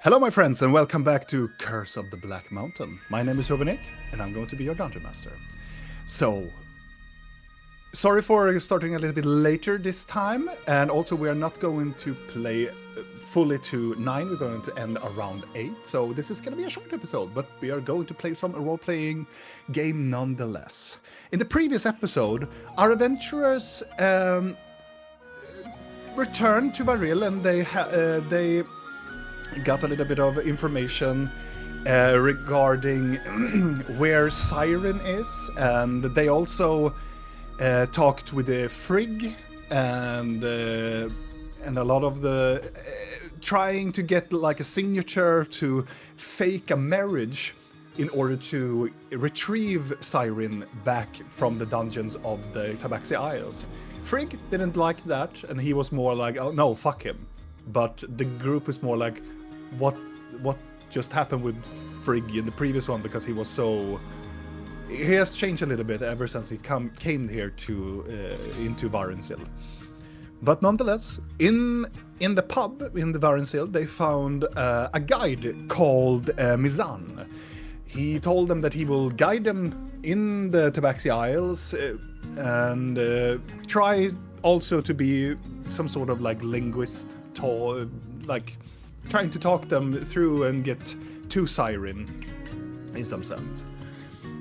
Hello, my friends, and welcome back to Curse of the Black Mountain. My name is Rubenik, and I'm going to be your Dungeon Master. So, sorry for starting a little bit later this time, and also we are not going to play fully to 9, we're going to end around 8, so this is going to be a short episode, but we are going to play some role-playing game nonetheless. In the previous episode, our adventurers returned to Varil, and they got a little bit of information regarding where Siren is, and they also talked with the Frigg and a lot of the trying to get like a signature to fake a marriage in order to retrieve Siren back from the dungeons of the Tabaxi Isles. Frigg didn't like that, and he was more like, oh no, fuck him. But the group is more like, what just happened with Frigg in the previous one, because he was so... He has changed a little bit ever since he came here to into Varensil. But nonetheless, in the pub in the Varensil, they found a guide called Mizan. He told them that he will guide them in the Tabaxi Isles and try also to be some sort of like linguist, like trying to talk them through and get to Siren in some sense.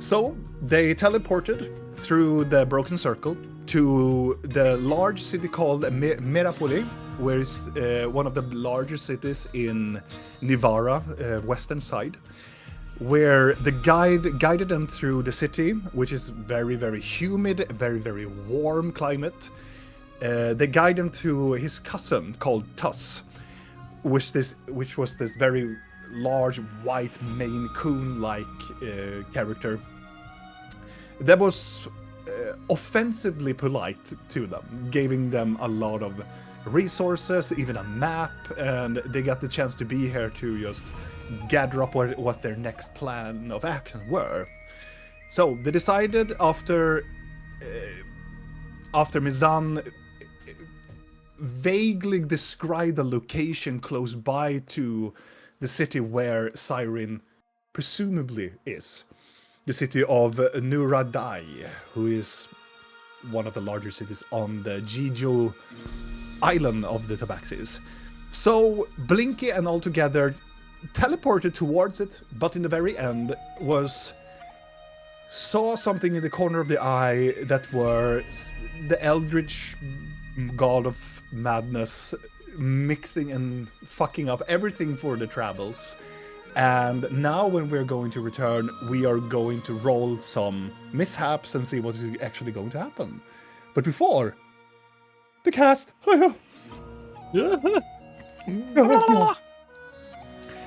So they teleported through the Broken Circle to the large city called Merapoli, where is one of the largest cities in Nivara, western side, where the guide guided them through the city, which is very, very humid, very, very warm climate. They guide them to his cousin called Tuss, which was this very large white Maine Coon-like character that was offensively polite to them, giving them a lot of resources, even a map, and they got the chance to be here to just gather up what their next plan of action were. So they decided after Mizan vaguely described the location close by to the city where Siren presumably is. The city of Nuradai, who is one of the larger cities on the Jijo island of the Tabaxis. So Blinky and all together teleported towards it, but in the very end saw something in the corner of the eye that were the eldritch god of madness mixing and fucking up everything for the travels. And now when we're going to return, we are going to roll some mishaps and see what is actually going to happen. But before, the cast.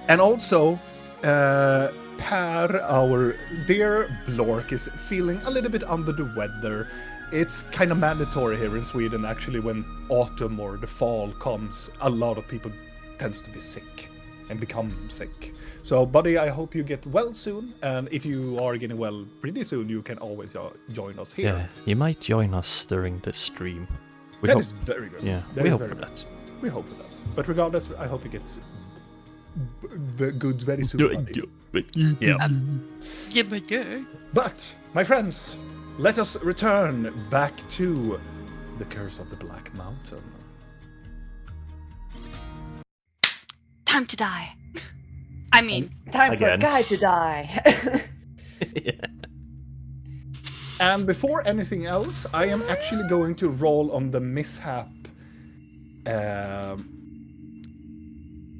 And also, Per, our dear Blork, is feeling a little bit under the weather. It's kind of mandatory here in Sweden, actually, when autumn or the fall comes, a lot of people tends to be sick and become sick. So, buddy, I hope you get well soon, and if you are getting well pretty soon, you can always join us here. Yeah, you might join us during the stream. That is very good. Yeah, that we hope for that. We hope for that. But regardless, I hope it gets good very soon, buddy. Yeah. But, my friends, let us return back to the Curse of the Black Mountain. Time to die. I mean, time for a Again. guy to die. Yeah. And before anything else, I am actually going to roll on the mishap. There's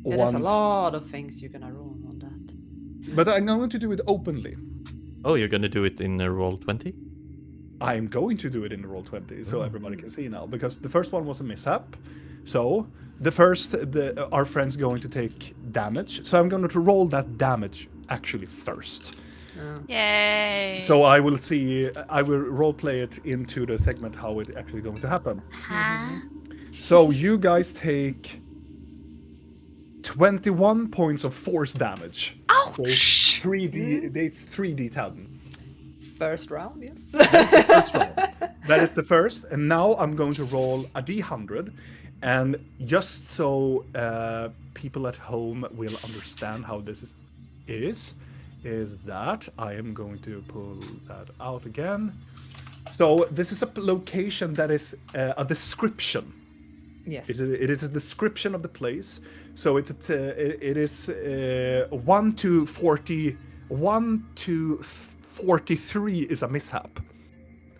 a lot of things you're gonna roll on that. But I'm going to do it openly. Oh, you're gonna do it in roll 20? I'm going to do it in the roll 20, so everybody can see now, because the first one was a mishap. So our friend's going to take damage. So I'm going to roll that damage actually first. yay. So I will roleplay it into the segment how it actually going to happen. Huh? So you guys take 21 points of force damage. Ouch! 3D, it's 3d10. First round, yes. That's the first round. That is the first, and now I'm going to roll a d100. And just so people at home will understand how this is that I am going to pull that out again. So this is a location that is a description. Yes. It is a description of the place. So it is 1 to 40, 1 to 43 is a mishap,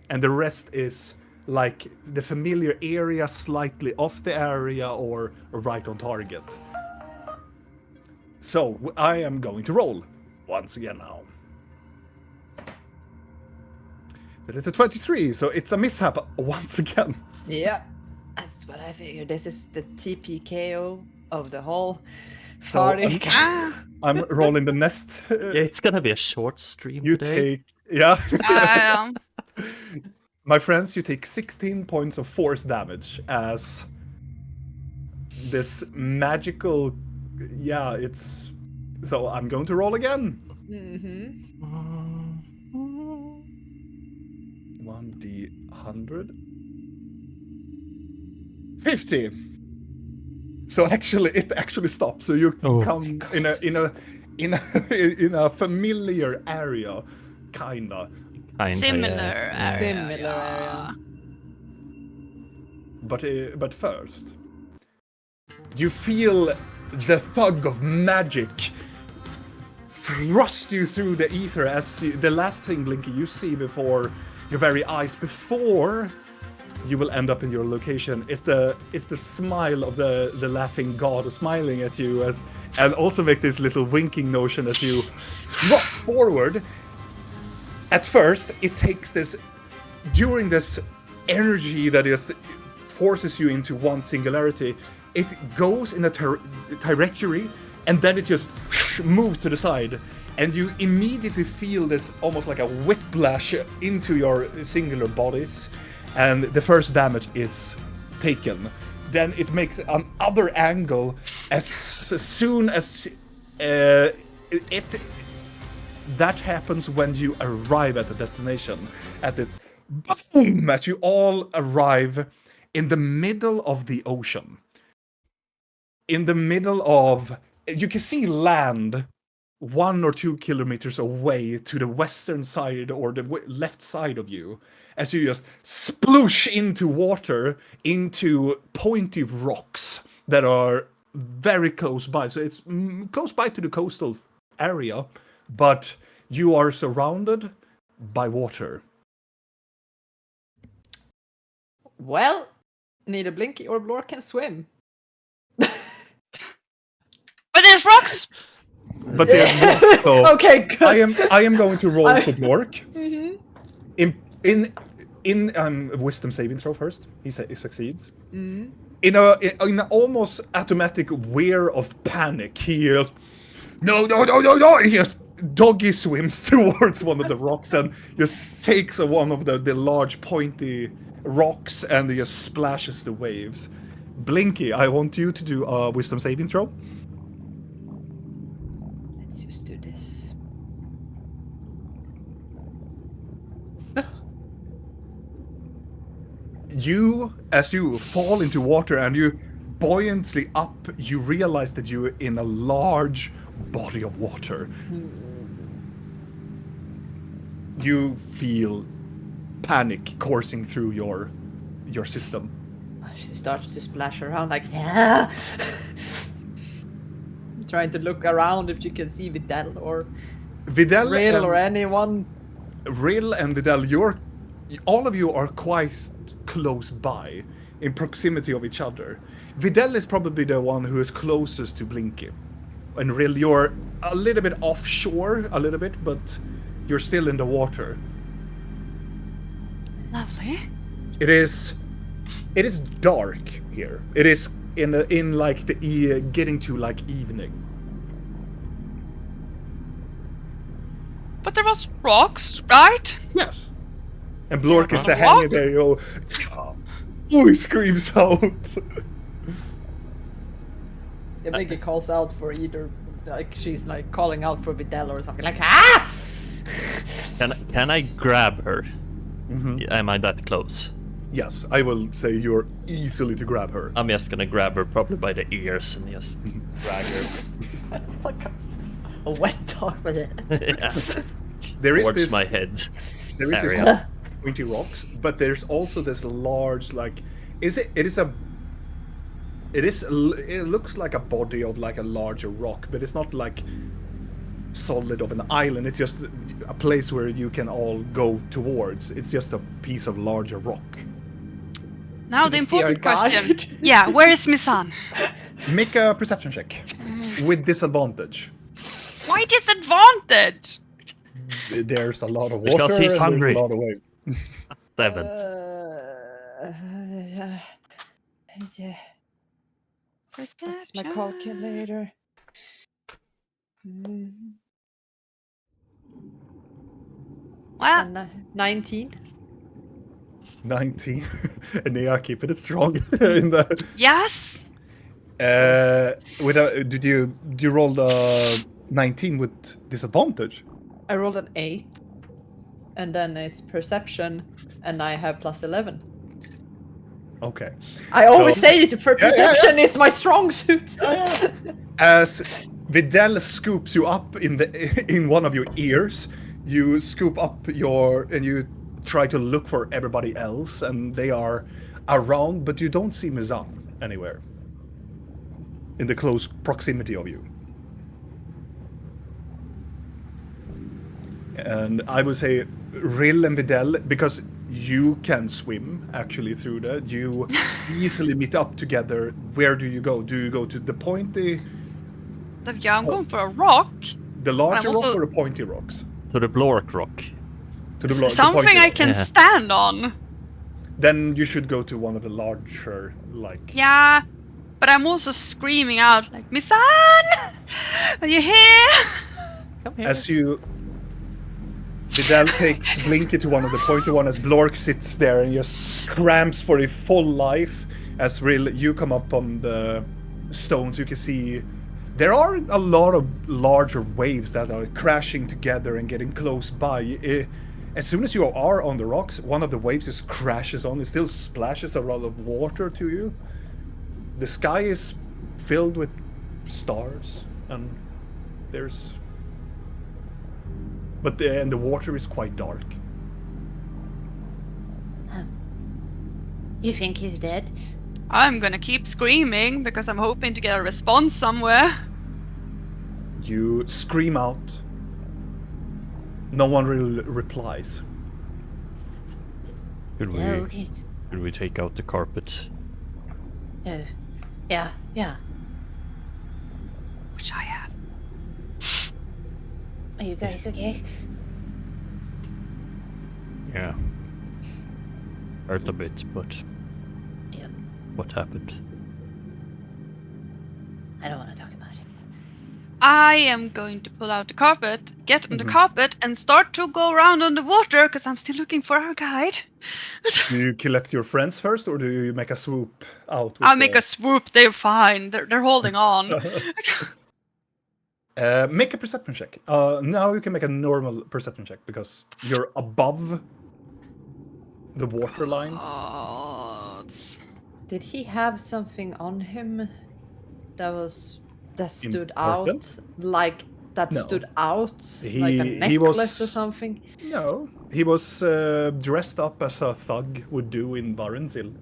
and the rest is like the familiar area, slightly off the area, or right on target. So I am going to roll once again now. That is a 23, so it's a mishap once again. Yeah. That's what I figured. This is the TPKO of the whole party. I'm rolling the nest. Yeah, it's gonna be a short stream You today. take, my friends, you take 16 points of force damage as this magical. Yeah, it's. So I'm going to roll again. Mm-hmm. 1d100. 50. So actually, it actually stops. So you come in a familiar area, kinda. Similar area. Similar area. But first, you feel the thug of magic thrust you through the ether as the last thing, Blinky, you see before your very eyes, before you will end up in your location, is the smile of the laughing god smiling at you, and also make this little winking notion as you thrust forward. At first, it takes this, during this energy that is forces you into one singularity, it goes in a trajectory, and then it just moves to the side, and you immediately feel this almost like a whiplash into your singular bodies, and the first damage is taken. Then it makes another angle as soon as that happens when you arrive at the destination. At this boom, as you all arrive in the middle of the ocean. In the middle of, you can see land 1 or 2 kilometers away to the western side or the left side of you, as you just sploosh into water, into pointy rocks that are very close by. So it's close by to the coastal area, but you are surrounded by water. Well, neither Blinky or Blor can swim. But there's rocks. But there's rocks, so Okay, good. I am going to roll for Blork. Mm-hmm. In wisdom saving throw first. He succeeds. Mm-hmm. In an almost automatic wear of panic, he is no. He just doggy swims towards one of the rocks and just takes one of the large pointy rocks and he just splashes the waves. Blinky, I want you to do a wisdom saving throw. Let's just do this. As you fall into water and you buoyantly up, you realize that you're in a large body of water. You feel panic coursing through your system. She starts to splash around like, yeah. Trying to look around if she can see Vidal or Rill or anyone. Rill and Vidal, all of you are quite close by, in proximity of each other. Vidal is probably the one who is closest to Blinky. And Rill, you're a little bit offshore, but you're still in the water. Lovely. It is dark here. It is in like the getting to like evening. But there was rocks, right? Yes. And Blork is What? hanging there. He screams out. Yeah, Blinky calls out for either, like she's like calling out for Vidal or something like, ah! Can I grab her? Mm-hmm. Am I that close? Yes, I will say you're easily to grab her. I'm just gonna grab her probably by the ears and just drag her. Like a wet dog with it. Yeah. There is Towards this. my head. There is this area. pointy rocks, but there's also this large, like, it looks like a body of like a larger rock, but it's not like solid of an island. It's just a place where you can all go towards. It's just a piece of larger rock. Now Did the you see our important question. guide? Yeah, where is Misan? Make a perception check with disadvantage. Why disadvantage? There's a lot of water Because he's and hungry. there's a lot of waves. 7. Yeah. That's my calculator. Well, 19. 19. And they are keeping it strong in the. yes. Did you roll the 19 with disadvantage? I rolled an 8. And then it's perception, and I have plus 11. Okay. I always So- say it for Yeah, yeah, perception is my strong suit. As Videl scoops you up in one of your ears, you scoop up and you try to look for everybody else, and they are around, but you don't see Mizan anywhere in the close proximity of you. And I would say Rill and Videl, because you can swim actually through that, you easily meet up together. Where do you go? Do you go to the pointy, Yeah, I'm going for a rock. the larger I'm rock, also- or the pointy rocks? To the Blork Rock. To the Something pointy I rock. can Yeah. stand on. Then you should go to one of the larger, like. Yeah, but I'm also screaming out like, Misan! Are you here? Come here. As you. Vidal takes Blinky to one of the pointy one as Blork sits there and just cramps for a full life. As Rill, you come up on the stones, you can see there are a lot of larger waves that are crashing together and getting close by. As soon as you are on the rocks, one of the waves just crashes on. It still splashes a lot of water to you. The sky is filled with stars, and there's. But the water is quite dark. You think he's dead? I'm gonna keep screaming because I'm hoping to get a response somewhere. You scream out. No one really replies. Should Yeah, we, okay. should we take out the carpet? Oh, yeah, yeah. Which I have. Are you guys okay? Yeah. Hurt a bit, but Yeah. what happened? I don't want to talk about it. I am going to pull out the carpet, get on the carpet, and start to go around on the water because I'm still looking for our guide. Do you collect your friends first, or do you make a swoop out? With I'll make a swoop. They're fine. They're holding on. Make a perception check. Now you can make a normal perception check because you're above the water lines. Oh, Did he have something on him that stood Important? out? Like that No. stood out? Like a He necklace was- or something? No, he was dressed up as a thug would do in Varensil,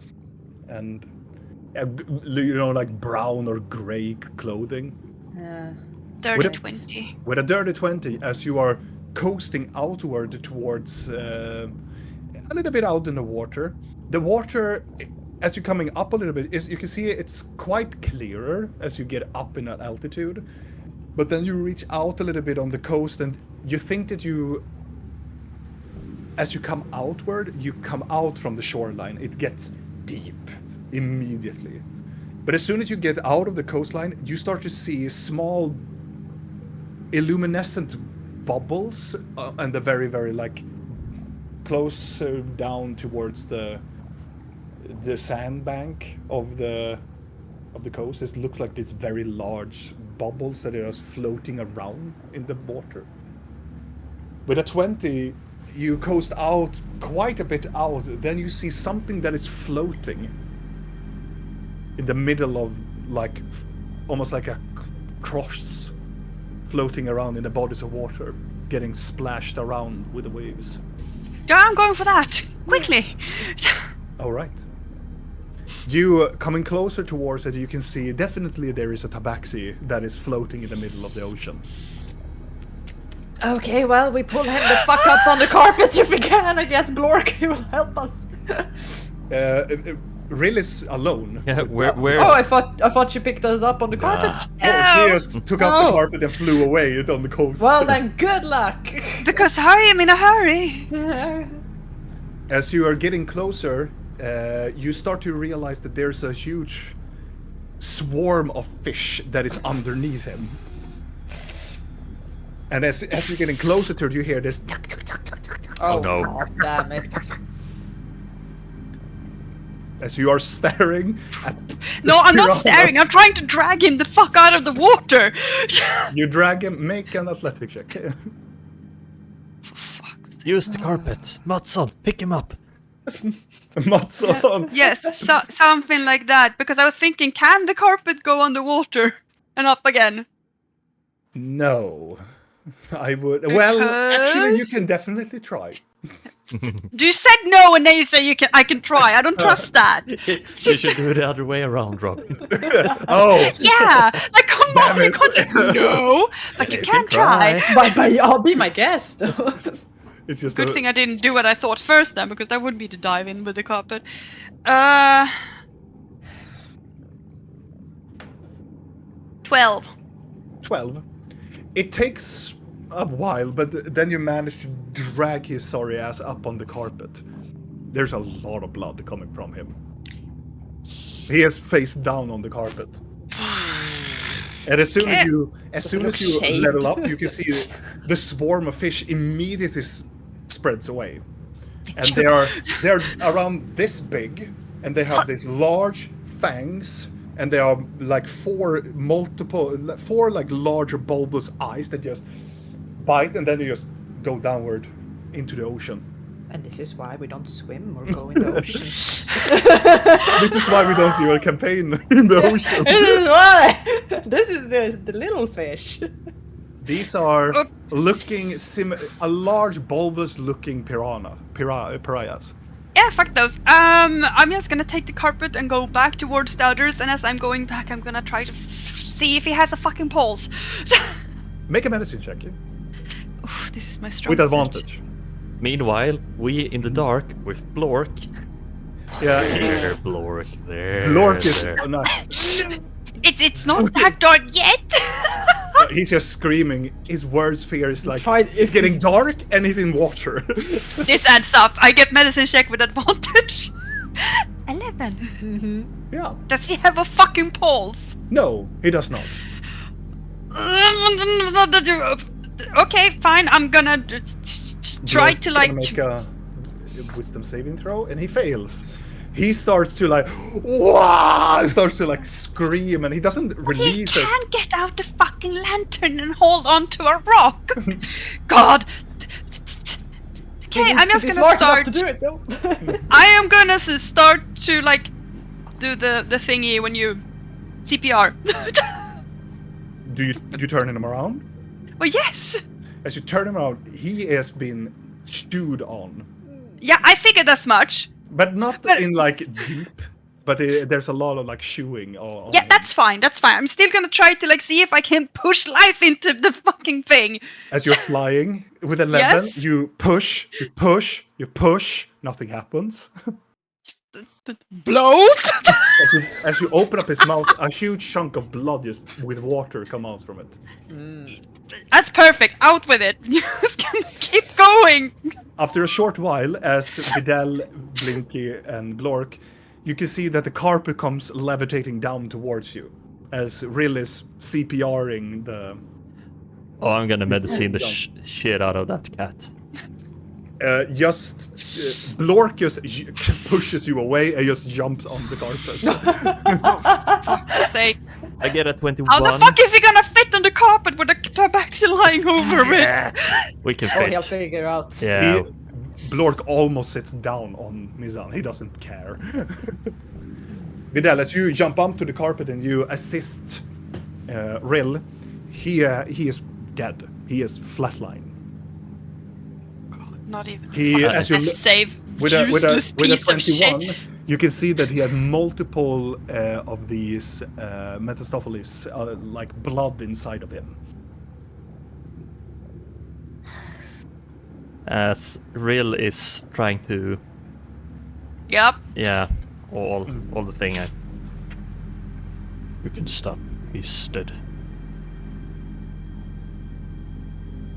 and like brown or gray clothing. Yeah. dirty Would it- 20. With a dirty 20, as you are coasting outward towards a little bit out in the water. The water, as you're coming up a little bit, you can see it's quite clearer as you get up in that altitude. But then you reach out a little bit on the coast, and you think that as you come outward, you come out from the shoreline. It gets deep immediately. But as soon as you get out of the coastline, you start to see small illuminescent bubbles and the very, very close down towards the sandbank of the coast. It looks like these very large bubbles that are just floating around in the water. With a 20, you coast out quite a bit out. Then you see something that is floating in the middle of like almost like a cross floating around in the bodies of water, getting splashed around with the waves. Yeah, I'm going for that. Quickly. All right. You coming closer towards it, you can see definitely there is a tabaxi that is floating in the middle of the ocean. Okay, well, we pull him the fuck up on the carpet if we can. I guess Blork will help us. Rillis alone. Yeah, where? Oh, I thought you picked us up on the carpet. Oh, she just took up the carpet and flew away on the coast. Well then, good luck. Because I am in a hurry. As you are getting closer, you start to realize that there's a huge swarm of fish that is underneath him. And as you're getting closer to it, you hear this. Oh no. God damn it. As you are staring at. No, I'm not piranhas. staring. I'm trying to drag him the fuck out of the water. You drag him. Make an athletic check. For fuck's sake. Use the carpet. Matson, pick him up. Matson. Yes, something like that. Because I was thinking, can the carpet go underwater and up again? No, I would. Well, actually, you Because- can definitely try. You said no, and now you say I can try. I don't trust that. You should do it the other way around, Robin. Oh, Yeah, like come Damn on, you it. can't say no, but you You can can try. But I'll be my guest. it's just Good a, thing I didn't do what I thought first then, because that would be to dive in with the carpet. 12. 12. It takes a while, but then you manage to drag his sorry ass up on the carpet. There's a lot of blood coming from him. He is face down on the carpet. And as soon as you shaved? level up, you can see the swarm of fish immediately spreads away. And they're around this big, and they have these large fangs, and they are like four like larger bulbous eyes that just bite, and then you just go downward into the ocean. And this is why we don't swim or go in the ocean. This is why we don't do a campaign in the ocean. This is why. This is the little fish. These are looking a large bulbous looking pariahs. Yeah, fuck those. I'm just gonna take the carpet and go back towards the others, and as I'm going back, I'm gonna try to see if he has a fucking pulse. Make a medicine check Oof, this is my strong with suit. advantage. Meanwhile, we in the dark with Blork. Yeah, There, Blork. There. Lork is there. no, It's not that dark yet. he's just screaming. His worst fear is like Fine, it's if- getting dark and he's in water. This adds up. I get medicine check with advantage. 11. Yeah. Does he have a fucking pulse? No, he does not. Okay, fine. I'm gonna try Blork to is like. gonna make a wisdom saving throw, and he fails. He starts to like, wow! Starts to like scream, and he doesn't He release it. can get out the fucking lantern and hold on to a rock. God. Okay, I'm just gonna start. to do it, though. I am gonna start to like do the thingy when you CPR. Do you turn him around? Well, yes. As you turn him around, he has been chewed on, Yeah, I figured as much. but not But- in like deep. But there's a lot of like chewing. On Yeah, him. that's fine. That's fine. I'm still gonna try to like see if I can push life into the fucking thing. As you're flying with 11, Yes. you push, you push, nothing happens. Blow. As you open up his mouth, a huge chunk of blood just with water come out from it. That's perfect. Out with it. Just gonna keep going. After a short while, as Vidal, Blinky, and Blork, you can see that the carpet comes levitating down towards you, as Rill is CPRing the. Oh, I'm gonna medicine the shit out of that cat. Blork just pushes you away and just jumps on the carpet. Say, I get a 21. how the fuck is he gonna fit on the carpet with a tabaxi lying over it? We can Oh, he'll fit. figure out. Yeah. Blork almost sits down on Mizan. He doesn't care. Vidal, as you jump up to the carpet and you assist Rill, he is dead. He is flatline. God, not even. He, as you Save. with a Useless piece of 21, shit. you can see that he had multiple of these Mephistopheles, like blood inside of him. As Rill is trying to, Yep. all the thing. You can stop. He's dead.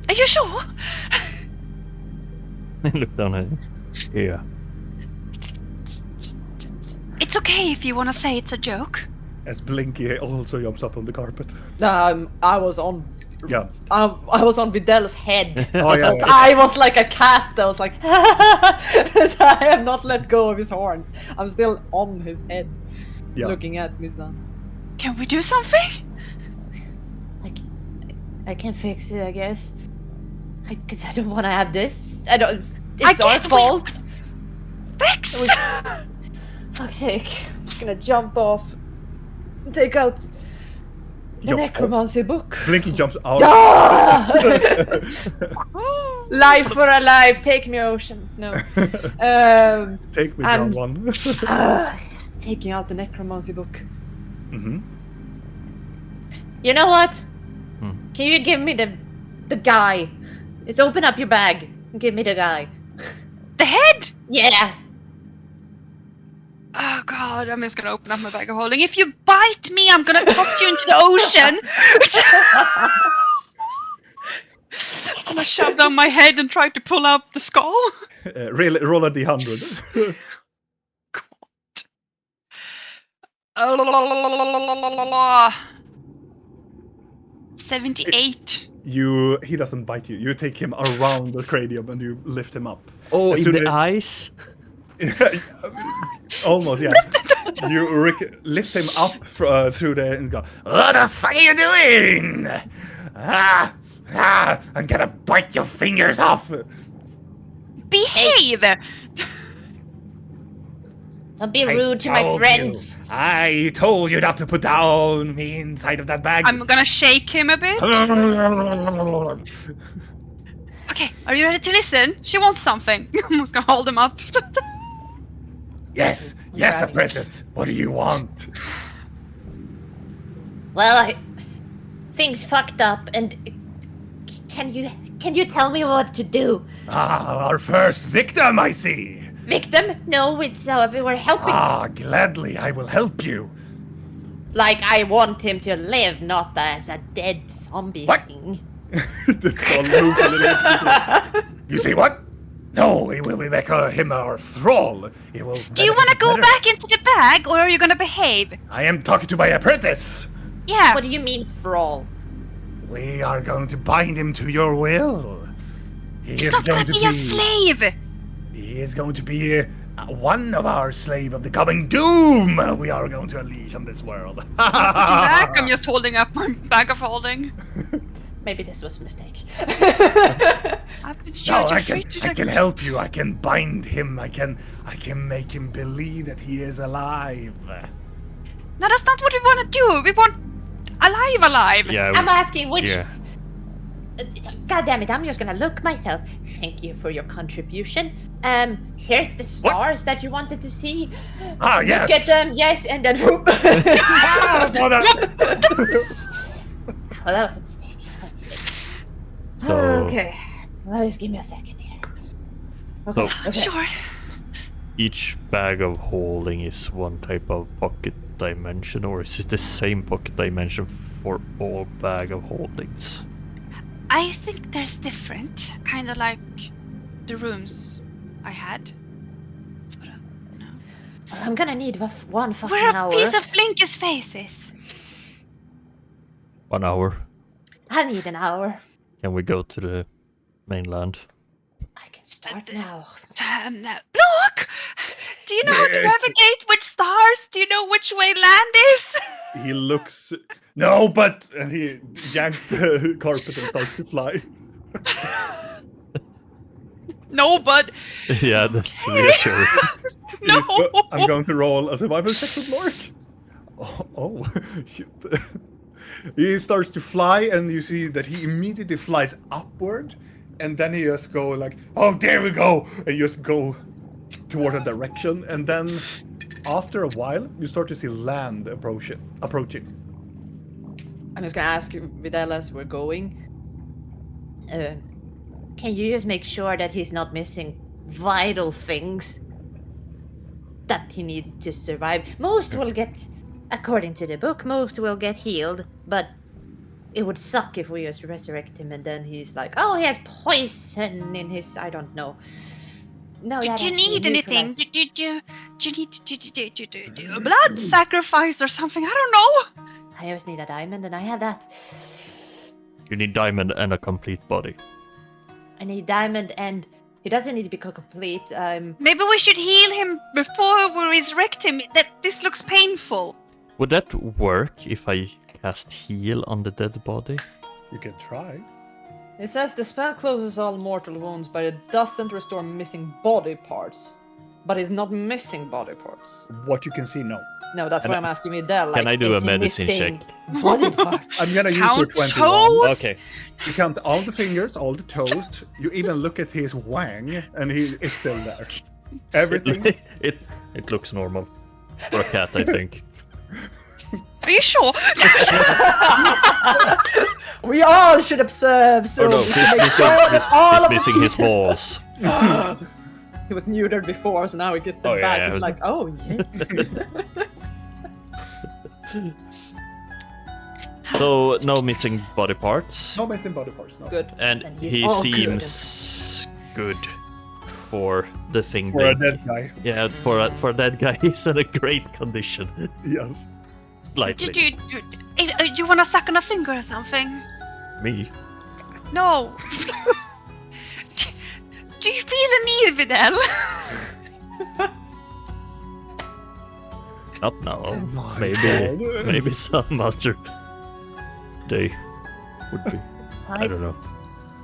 Are you sure? Look down at him. Yeah. It's okay if you want to say it's a joke. As Blinky also jumps up on the carpet. I was on. Yeah. I was on Vidal's head. Oh, yeah, yeah. I was like a cat that was like, so I have not let go of his horns. I'm still on his head, Yeah. looking at Mizan. Can we do something? I can fix it, I guess. Because I don't want to have this. I It's our guess we- fault. Fix! It was- Fuck's sake. I'm just gonna jump off. Take out the Jump necromancy book. Blinky jumps out. Ah! Life for a life, take me ocean. No. Take me down and- one. Taking out the necromancy book. Mm-hmm. You know what? Hmm. Can you give me the guy? Just open up your bag and give me the guy. The head! Yeah. Oh god, I'm just gonna open up my bag of holding. If you bite me, I'm gonna toss you into the ocean! I'm gonna shove down my head and try to pull out the skull. Roll a d100. God. 78. He doesn't bite you. You take him around the cranium and you lift him up. Oh, As in soon the as- eyes? Almost, yeah. You lift him up through the and go, "What the fuck are you doing? I'm gonna bite your fingers off." Behave! Don't be rude to my friends. I told you not to put down me inside of that bag. I'm gonna shake him a bit. Okay, are you ready to listen? She wants something. I'm just gonna hold him up. Yes, yes, apprentice. What do you want? Well, things fucked up, and can you tell me what to do? Our first victim, I see. Victim? No, it's we're helping. Gladly, I will help you. Like I want him to live, not as a dead zombie What? thing. The skull moves a little bit. You see what? No, we will make him our thrall. He will. Do you wanna go back into the bag, or are you gonna behave? I am talking to my apprentice. Yeah. What do you mean, thrall? We are going to bind him to your will. He is He's not going gonna to be a be. slave! He is going to be one of our slave of the coming doom. We are going to unleash on this world. Back, I'm just holding up my bag of holding. Maybe this was a mistake. No, I can help you. I can bind him. I can make him believe that he is alive. No, that's not what we want to do. We want alive. Yeah. I'm asking which. Yeah. God damn it! I'm just gonna look myself. Thank you for your contribution. Here's the stars that you wanted to see. Ah, yes. Look at them. Yes, and then. Ah, for the- Well, that was a mistake. So- Okay. Well, just give me a second here. Okay. So- okay. Sure. Each bag of holding is one type of pocket dimension, or is it the same pocket dimension for all bag of holdings? I think there's different, kind of like the rooms I had. Sort of, you know. Well, I'm gonna need one fucking Where a hour. piece of Blinky's face is. 1 hour. I need an hour. Can we go to the mainland? I can start now. Look! Do you know how to Yes. navigate with stars? Do you know which way land is? He looks. No, but and he yanks the carpet and starts to fly. No, but Yeah, that's reassuring. no. I'm going to roll a survival check with Lork. Oh, shit. He starts to fly, and you see that he immediately flies upward, and then he just go like, oh, there we go, and just go toward a direction, and then after a while, you start to see land approaching. I'm just gonna ask Vidal as we're going. Can you just make sure that he's not missing vital things that he needs to survive? Most will get, according to the book, most will get healed, but it would suck if we just resurrect him and then he's like, oh, he has poison in his, I don't know. No, Do that you actually need anything? Do neutralizes- you need a blood sacrifice or something? I don't know. I just need a diamond, and I have that. You need diamond and a complete body. I need diamond, and he doesn't need to be complete. Maybe we should heal him before we resurrect him. This looks painful. Would that work if I cast heal on the dead body? You can try. It says the spell closes all mortal wounds, but it doesn't restore missing body parts. But it's not missing body parts. What you can see, no. No, that's Can why I- I'm asking Vidal. Like, Can I do a is he medicine missing check? body parts? I'm gonna use your Count 21. toes? Okay. You count all the fingers, all the toes. You even look at his wang, and it's still there. Everything. It looks normal for a cat, I think. Are you sure? We all should observe, so Oh no, we he's can make missing, sure that all he's of the missing his pieces- balls. He was neutered before, so now he gets them Oh, yeah, back. yeah. He's like, oh, yes. So no missing body parts, No missing body parts, no. Good. and And he's he all seems good for the thing. For a they- dead guy. Yeah, for a dead guy, he's in a great condition. Yes. Do Slightly. you want to suck on a finger or something? Me? No. Do you feel the need, Vidal? Not now. Oh my Maybe, God. maybe some other day would be. I don't know.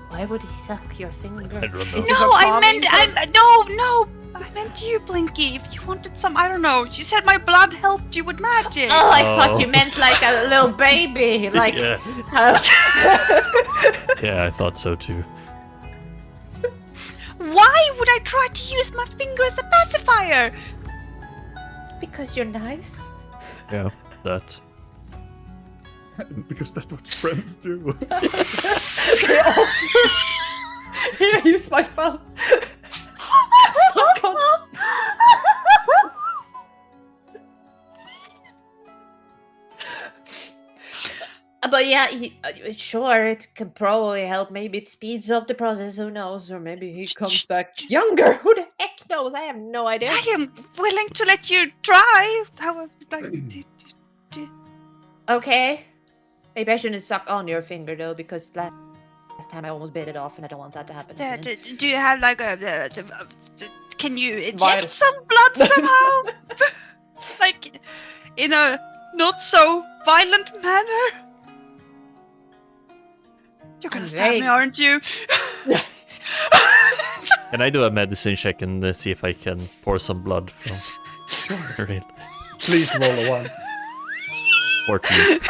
Why would he suck your finger? I don't know. Is it No, a I calming meant no. I meant you, Blinky. If you wanted some, I don't know. You said my blood helped you with magic. Oh, I Oh. thought you meant like a little baby, like. Yeah, yeah, I thought so too. Why would I try to use my finger as a pacifier? Because you're nice. Yeah, that. Because that's what friends do. Here, use my phone. But yeah, sure, it can probably help. Maybe it speeds up the process. Who knows? Or maybe he comes back younger. Who the heck knows? I have no idea. I am willing to let you try. However, Okay. Maybe I shouldn't suck on your finger though, because last time I almost bit it off, and I don't want that to happen again. do you have like can you inject Vial. some blood somehow? Like in a not so violent manner? You're gonna I'm stab me, very- aren't you? Can I do a medicine check and see if I can pour some blood from her in? Please roll a 1. 14.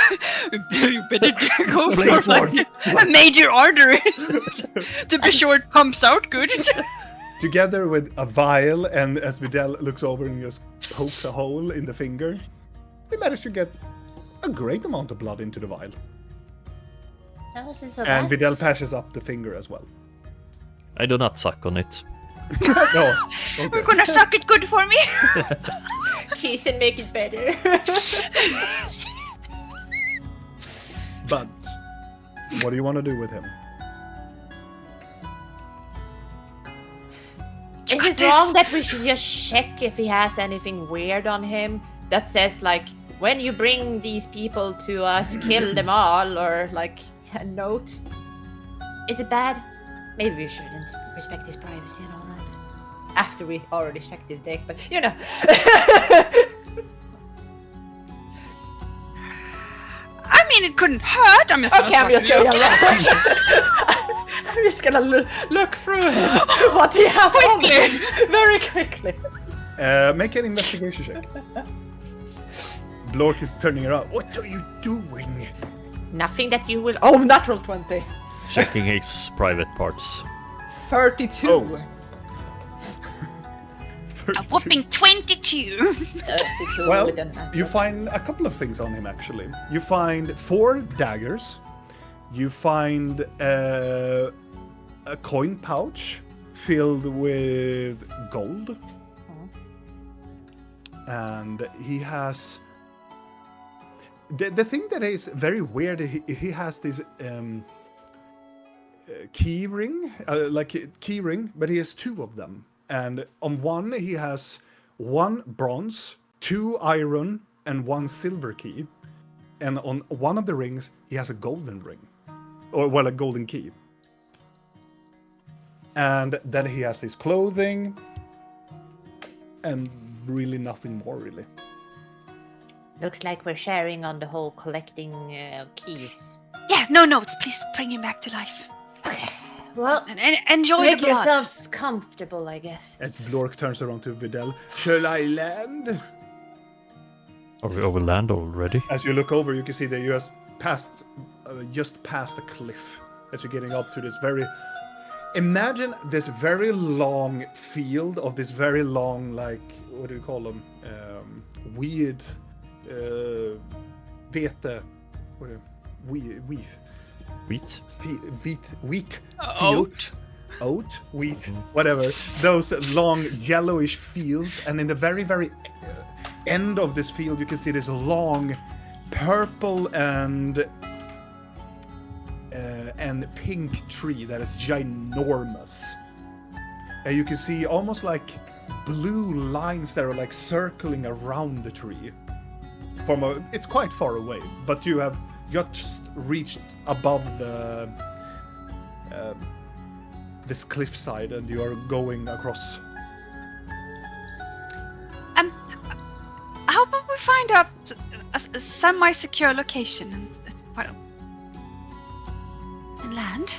You better go for Please, like Lord. a major artery to be sure it comes out good. Together with a vial, and as Vidal looks over and just pokes a hole in the finger, they manage to get a great amount of blood into the vial. That wasn't so And bad. Vidal patches up the finger as well. I do not suck on it. No. We're Okay. gonna suck it good for me. Kiss and make it better. But what do you want to do with him? Is it wrong that we should just check if he has anything weird on him that says like, when you bring these people to us, kill them all, or like a note? Is it bad? Maybe we shouldn't respect his privacy and all that. After we already checked his dick, but you know. I mean, it couldn't hurt. I'm just gonna Okay, I'm suck just it. going I'm just gonna look through him. What he has on him very quickly. Make an investigation check. Blork is turning around. What are you doing? Nothing that you will. Oh, natural 20. Checking his private parts. 32. Oh. A whopping 22. 32 Well, with an natural you find a couple of things on him actually. You find 4 daggers. You find a coin pouch filled with gold. And he has... The thing that is very weird, he has this key ring, key ring, but he has 2 of them. And on one he has 1 bronze, 2 iron, and 1 silver key. And on one of the rings he has a golden ring, or well, a golden key. And then he has his clothing, and really nothing more really. Looks like we're sharing on the whole collecting keys. Yeah, no notes. Please bring him back to life. Okay. Well, And enjoy make the blood. yourselves comfortable, I guess. As Blork turns around to Videl, shall I land? Are we over land already? As you look over, you can see that you just past a cliff. As you're getting up to this very... Imagine this very long field of this very long, like, what do you call them? Weird... vete... Wheat. Wheat fields. Oat, wheat, whatever. Those long yellowish fields, and in the very, very end of this field, you can see this long purple and pink tree that is ginormous. And you can see almost like blue lines that are like circling around the tree. It's quite far away, but you have just reached above the this cliffside, and you are going across. How about we find a semi-secure location and land?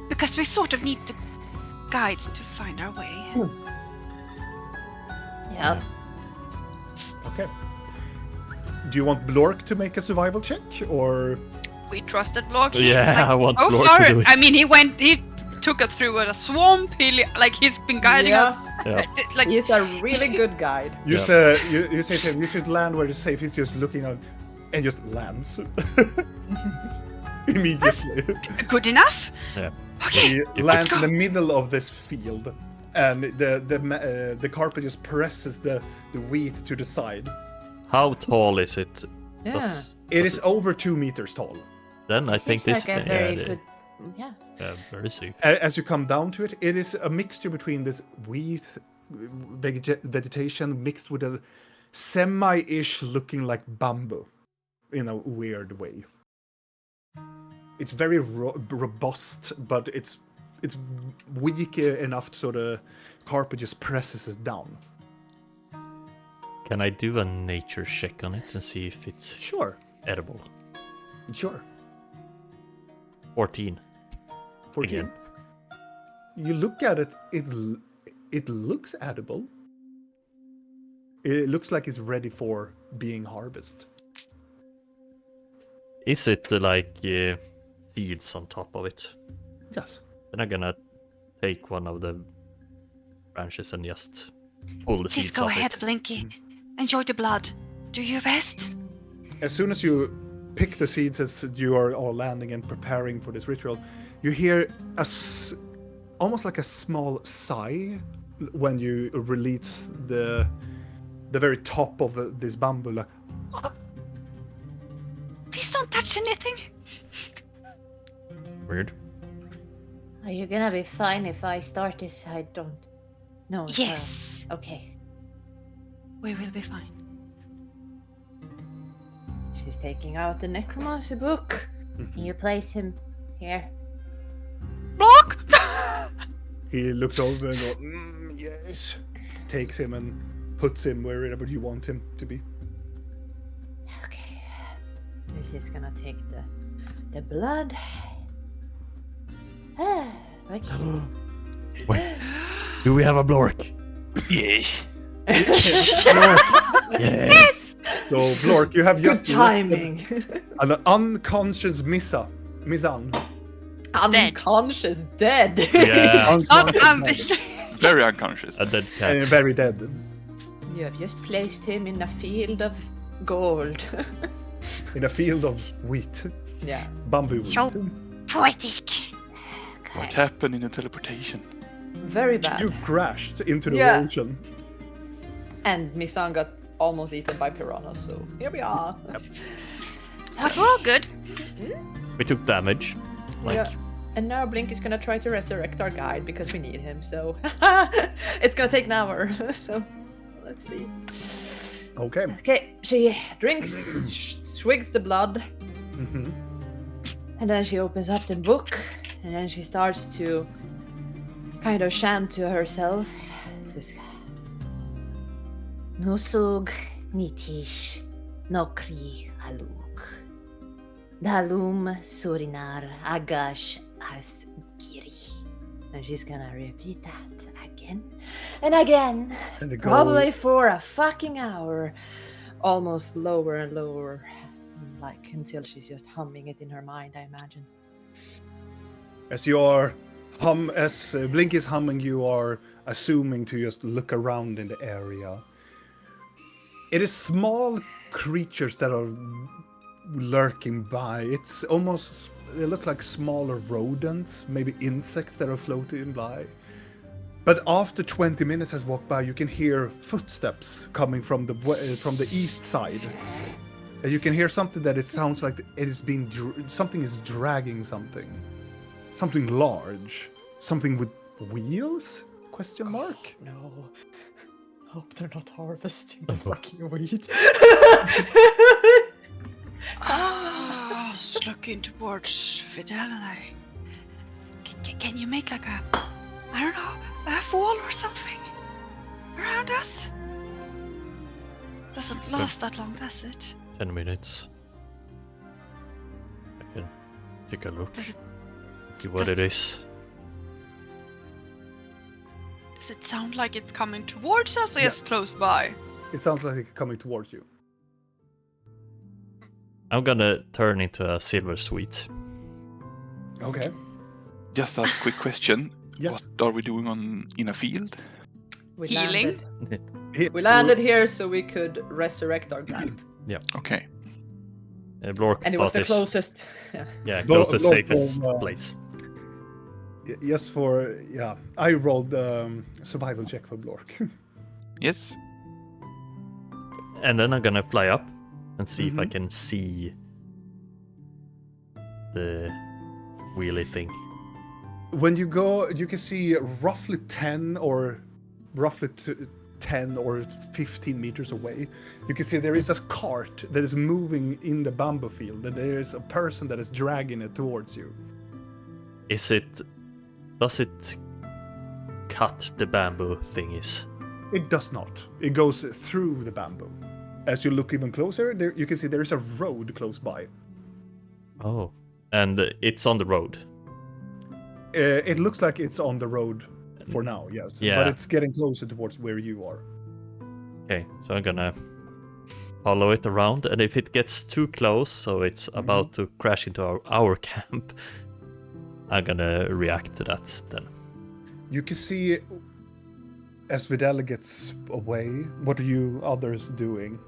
Because we sort of need the guide to find our way. Yep. Okay. Do you want Blork to make a survival check, or? We trusted Blork. Yeah, I want oh, Blork sorry. to do it. I mean, he took us through a swamp. He's been guiding Yeah. us. Yeah. Like, He's a really good guide. You Yeah. say you say to him, you should land where it's safe. He's just looking out and just lands immediately. good enough. Yeah. Okay. He lands in the middle of this field, and the carpet just presses the wheat to the side. How tall is it? Yeah. It is over 2 meters tall. Then I think Seems this like a very good. Yeah. very safe. As you come down to it, it is a mixture between this wheat vegetation mixed with a semi-ish looking like bamboo in a weird way. It's very robust, but it's weak enough so the carpet just presses it down. Can I do a nature check on it and see if it's Sure. edible? Sure. 14. 14. Again. You look at it, it looks edible. It looks like it's ready for being harvested. Is it like seeds on top of it? Yes. Then I'm gonna take one of the branches and just pull the Please seeds go off ahead, it. Blinky. Enjoy the blood. Do your best. As soon as you pick the seeds as you are all landing and preparing for this ritual, you hear almost like a small sigh when you release the very top of this bamboo. Like, Please don't touch anything. Weird. Are you gonna be fine if I start this? I don't know. Yes, Okay. we will be fine. She's taking out the necromancy book. You place him here. Block! he looks over and goes, yes. Takes him and puts him wherever you want him to be. Okay. She's gonna take the blood. Ah. Okay. Wait, do we have a Blork? Yes. Yes. So, Blork, you have Good just timing. an unconscious Misan. Unconscious, dead. Yeah. Not Unconscious dead. Very unconscious. A dead cat. Very dead. You have just placed him in a field of gold. In a field of wheat. Yeah. Bamboo wheat. So- Poetic. What happened in the teleportation? Very bad. You crashed into the Yeah. ocean. And Misan got almost eaten by piranhas, so here we are. But we're all good. We took damage. Like, Yeah. And now Blink is gonna try to resurrect our guide because we need him, so it's gonna take an hour. So let's see. Okay. Okay, she drinks, swigs the blood, Mm-hmm. and then she opens up the book, and then she starts to kind of chant to herself. Just, Nusug nitish nokri aluk. Dalum surinar agash as giri. And she's gonna repeat that again and again. And the goal. probably for a fucking hour, almost lower and lower, like until she's just humming it in her mind, I imagine. As Blink is humming, you are assuming to just look around in the area. It is small creatures that are lurking by. It's almost, they look like smaller rodents, maybe insects that are floating by. But after 20 minutes has walked by, you can hear footsteps coming from the east side. And you can hear something that it sounds like it is being something is dragging something. Something large. Something with wheels? Question mark? No. Hope they're not harvesting the fucking wheat. Ah, just looking towards Fidel and I. Can you make like a, I don't know, a wall or something around us? Doesn't last that long, does it? 10 minutes. I can take a look. Does it- See what it is. Does it sound like it's coming towards us or just close by? It sounds like it's coming towards you. I'm gonna turn into a silver sweet. Okay. Just a quick question. Yes. What are we doing in a field? We Healing? landed. We landed here so we could resurrect our guide. Okay. Blork And it was thought the this- closest. Yeah. Yeah, Blork- closest, Blork safest from, place. Yes, I rolled survival check for Blork. Yes. And then I'm gonna fly up and see if I Mhm. can see the wheelie thing. When you go, you can see roughly 10 or 15 meters away. You can see there is a cart that is moving in the bamboo field, and there is a person that is dragging it towards you. Does it cut the bamboo thingies? It does not. It goes through the bamboo. As you look even closer, there you can see there is a road close by. Oh. And it's on the road. It looks like it's on the road for now, yes. Yeah. But it's getting closer towards where you are. Okay, so I'm gonna follow it around, and if it gets too close, so it's about to crash into our camp, I'm gonna react to that then. You can see as Vidal gets away, what are you others doing?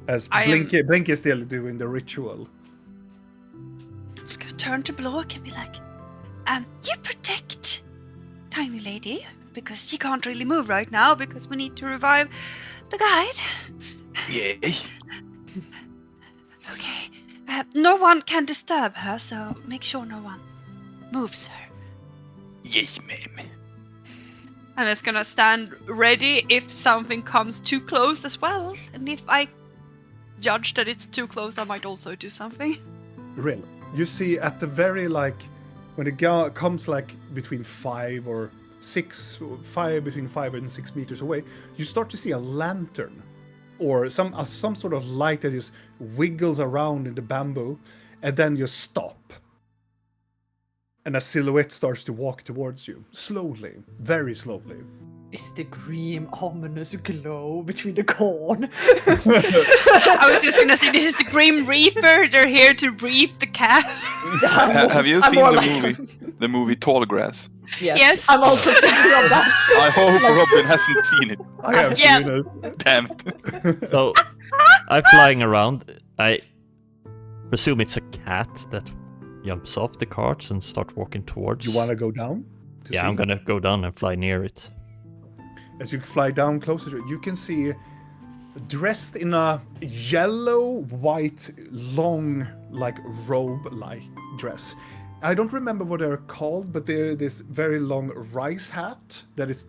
As Blink is still doing the ritual. I'm just gonna turn to Blork and be like, you protect Tiny Lady, because she can't really move right now because we need to revive the guide. Yes. Okay. No one can disturb her, so make sure no one moves her. Yes, ma'am. I'm just gonna stand ready if something comes too close as well. And if I judge that it's too close, I might also do something. Real. You see at the very when it comes between 5 and 6 meters away, you start to see a lantern or some sort of light that just wiggles around in the bamboo and then just stop. And a silhouette starts to walk towards you, slowly, very slowly. Is the green ominous glow between the corn? I was just gonna say, this is the Grim Reaper. They're here to reap the cat. Have you I'm seen more the like- movie? The movie Tall Grass. Yes. Yes. I'm also thinking of that. I hope Robin hasn't seen it. I have Yeah. seen it. Damn it. So I'm flying around. I presume it's a cat that jumps off the carts and start walking towards. You want to go down? to Yeah, see? I'm gonna go down and fly near it. As you fly down closer to it, you can see dressed in a yellow, white, long, like robe-like dress. I don't remember what they're called, but they're this very long rice hat that is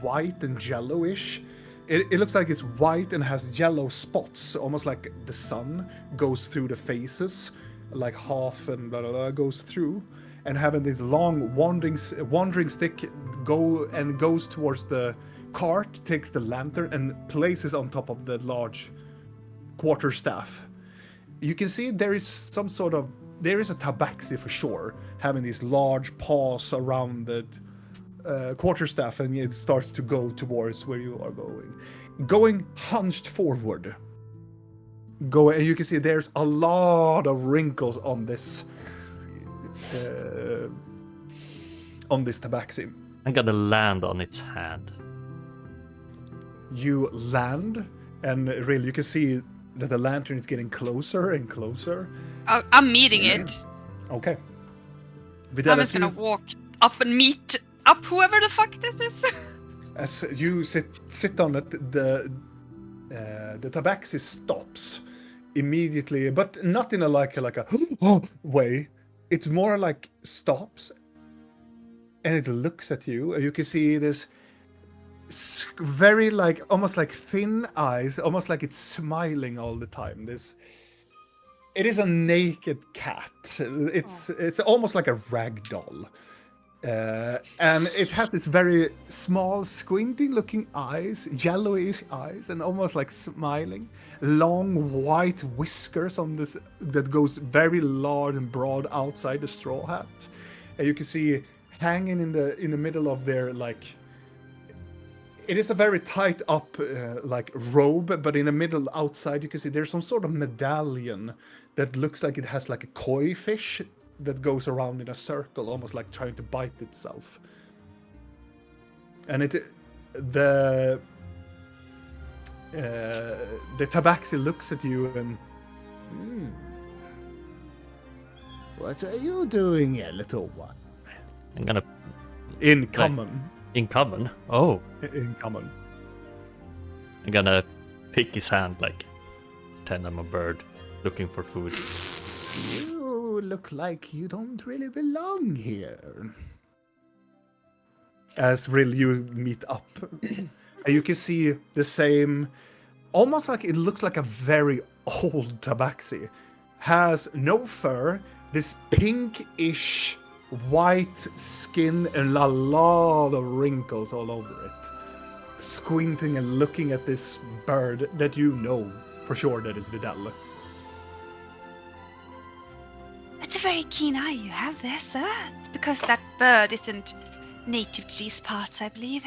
white and yellowish. It looks like it's white and has yellow spots, almost like the sun goes through the faces, like half and blah, blah, blah, goes through. And having this long wandering stick goes towards the cart, takes the lantern and places on top of the large quarterstaff. You can see there is a tabaxi for sure, having these large paws around the quarterstaff, and it starts to go towards where you are going hunched forward. And you can see there's a lot of wrinkles on this tabaxi. I'm gonna land on its hand. You land, and really you can see that the lantern is getting closer and closer. I'm meeting it. Okay. I'm Vidal, just gonna walk up and meet up whoever the fuck this is. as you sit on it, the tabaxi stops immediately, but not in a like a way. It's more like stops, and it looks at you, and you can see this very like almost like thin eyes, almost like it's smiling all the time. It is a naked cat. It's almost like a rag doll. And it has this very small, squinting-looking eyes, yellowish eyes, and almost like smiling. Long white whiskers on this that goes very large and broad outside the straw hat, and you can see hanging in the middle of their like. It is a very tight up like robe, but in the middle outside you can see there's some sort of medallion that looks like it has like a koi fish that goes around in a circle, almost like trying to bite itself. And the tabaxi looks at you and, what are you doing here, little one? I'm gonna In common. in common. Oh, In common. I'm gonna pick his hand like pretend I'm a bird looking for food. You look like you don't really belong here. As really you meet up. And you can see the same, almost like it looks like a very old tabaxi. Has no fur, this pinkish white skin and a lot of wrinkles all over it. Squinting and looking at this bird that you know for sure that is Vidal. That's a very keen eye you have there, sir. It's because that bird isn't native to these parts, I believe.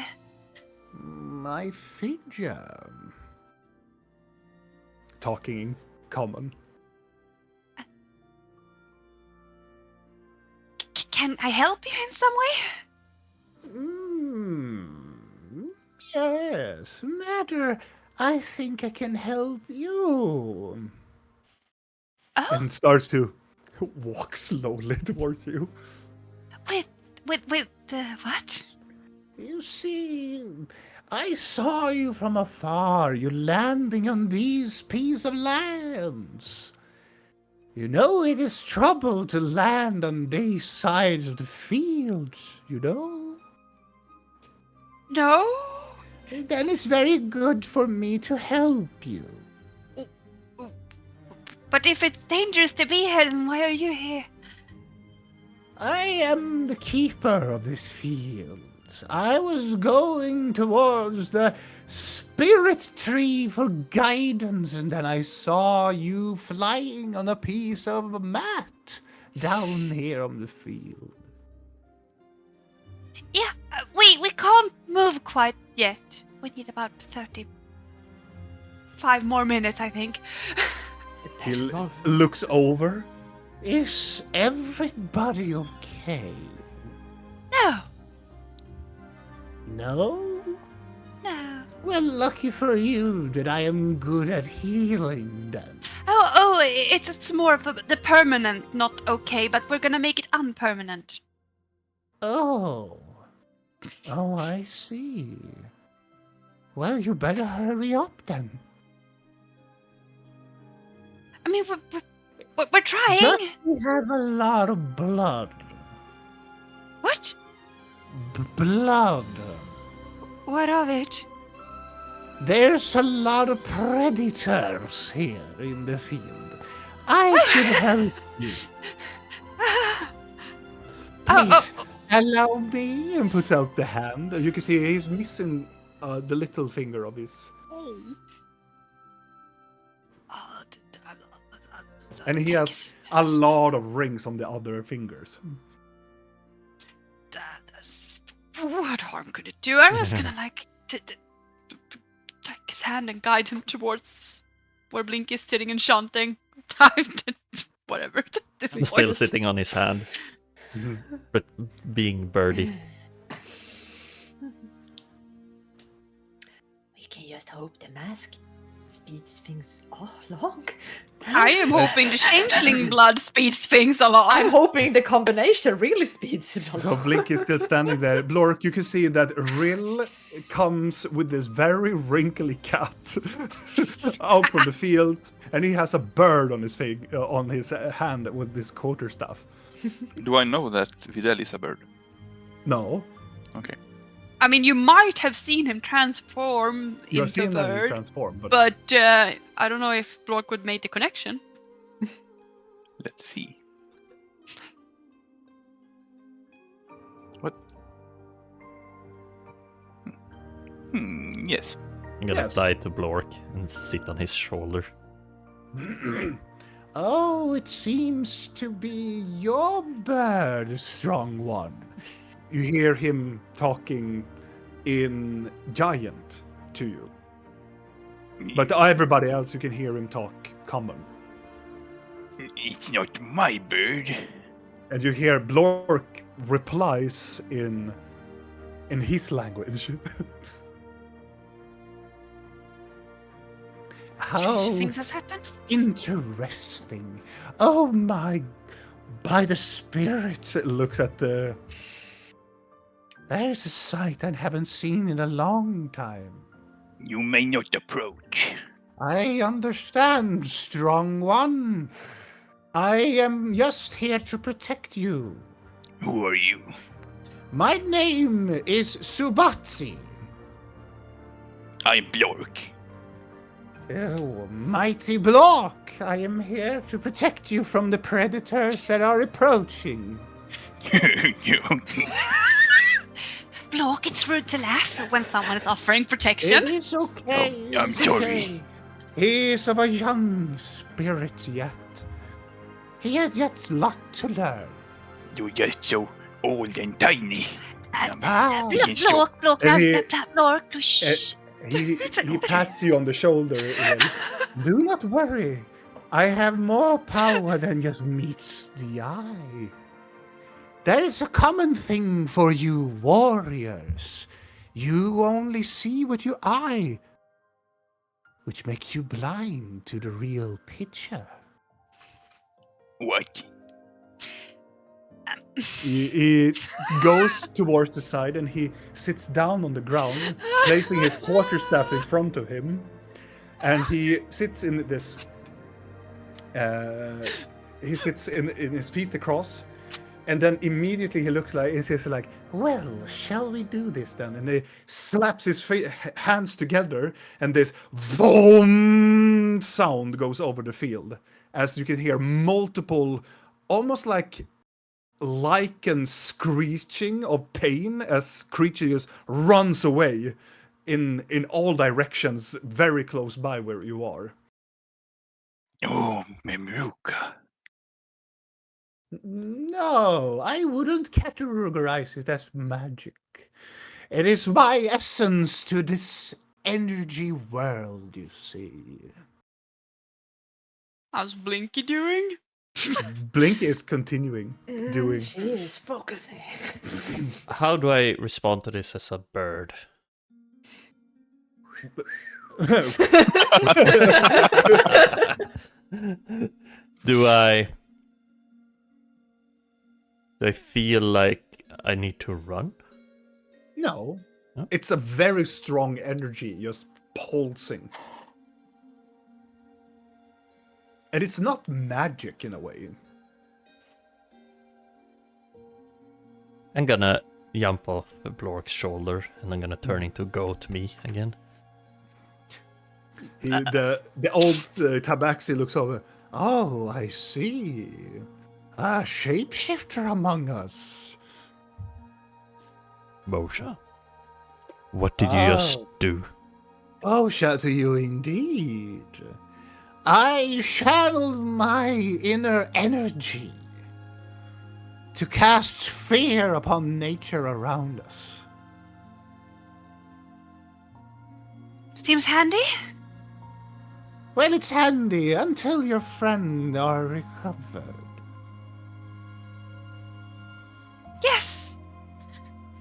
My figure. Talking in common. Can I help you in some way? Yes, matter. I think I can help you. Oh, And starts to walk slowly towards you. with the what? You see, I saw you from afar. You landing on these piece of lands. You know it is trouble to land on these sides of the fields, you know? No. Then it's very good for me to help you. But if it's dangerous to be here, then why are you here? I am the keeper of this field. I was going towards the spirit tree for guidance, and then I saw you flying on a piece of mat down here on the field. we can't move quite yet. We need about 35 more minutes, I think. He Depending on. looks over. Is everybody okay? No, No? no. Well, lucky for you that I am good at healing then. Oh, it's more of the permanent, not okay, but we're gonna make it unpermanent. Oh. Oh, I see. Well, you better hurry up then. I mean, we're trying. But we have a lot of blood. What? Blood. What of it? There's a lot of predators here in the field. I should help you. Please allow me, and puts out the hand. You can see he's missing the little finger of his, and he has a lot of rings on the other fingers. What harm could it do? I'm just gonna like take his hand and guide him towards where Blink is sitting and chanting. Whatever. This I'm still point. sitting on his hand, but being birdie. We can just hope the mask speeds things along. I am hoping the changeling blood speeds things along. I'm hoping the combination really speeds it So along. Blink is still standing there. Blork, you can see that Rill comes with this very wrinkly cat out from the fields, and he has a bird on his hand with this quarterstaff. Do I know that Videl is a bird? No, Okay. I mean, you might have seen him transform you have into a seen that he bird, transformed, but I don't know if Blork would make the connection. Let's see. What? Yes. I'm gonna Yes. fly to Blork and sit on his shoulder. Oh, it seems to be your bird, strong one. you hear him talking in Giant to you. But everybody else, you can hear him talk common. It's not my bird. And you hear Blork replies in his language. How Things has happened. interesting. Oh my, by the spirit. Looks at the... There's a sight I haven't seen in a long time. You may not approach. I understand, strong one. I am just here to protect you. Who are you? My name is Subatsi. I'm Bjork. Oh, mighty Block. I am here to protect you from the predators that are approaching. Blork, it's rude to laugh when someone is offering It protection. is okay. Oh, I'm it's sorry. okay. He is of a young spirit yet. He has yet a lot to learn. You're just so old and tiny. Ah, Blork, And he- Blork, shh. He It's he annoying. pats you on the shoulder. Again. do not worry. I have more power than just meets the eye. That is a common thing for you warriors. You only see with your eye, which makes you blind to the real picture. What? He goes towards the side and he sits down on the ground, placing his quarterstaff in front of him, and he sits in this. He sits in his feet across, and then immediately he looks like he says like, Well, shall we do this then? and he slaps his hands together, and this VOOM sound goes over the field, as you can hear multiple, almost like lichen screeching of pain as creature just runs away in all directions, very close by where you are. Oh, Memruka. No, I wouldn't categorize it as magic. It is my essence to this energy world, you see. How's Blinky doing? Blink is continuing doing. She is focusing. How do I respond to this as a bird? Do I feel like I need to run? No. Huh? It's a very strong energy just pulsing. And it's not magic in a way. I'm gonna jump off Blork's shoulder and I'm gonna turn into goat me again. The old Tabaxi looks over. Oh, I see. A shapeshifter among us. Mosha, what did you just do? Oh, to you indeed. I channeled my inner energy to cast fear upon nature around us. Seems handy. Well, it's handy until your friend are recovered. Yes.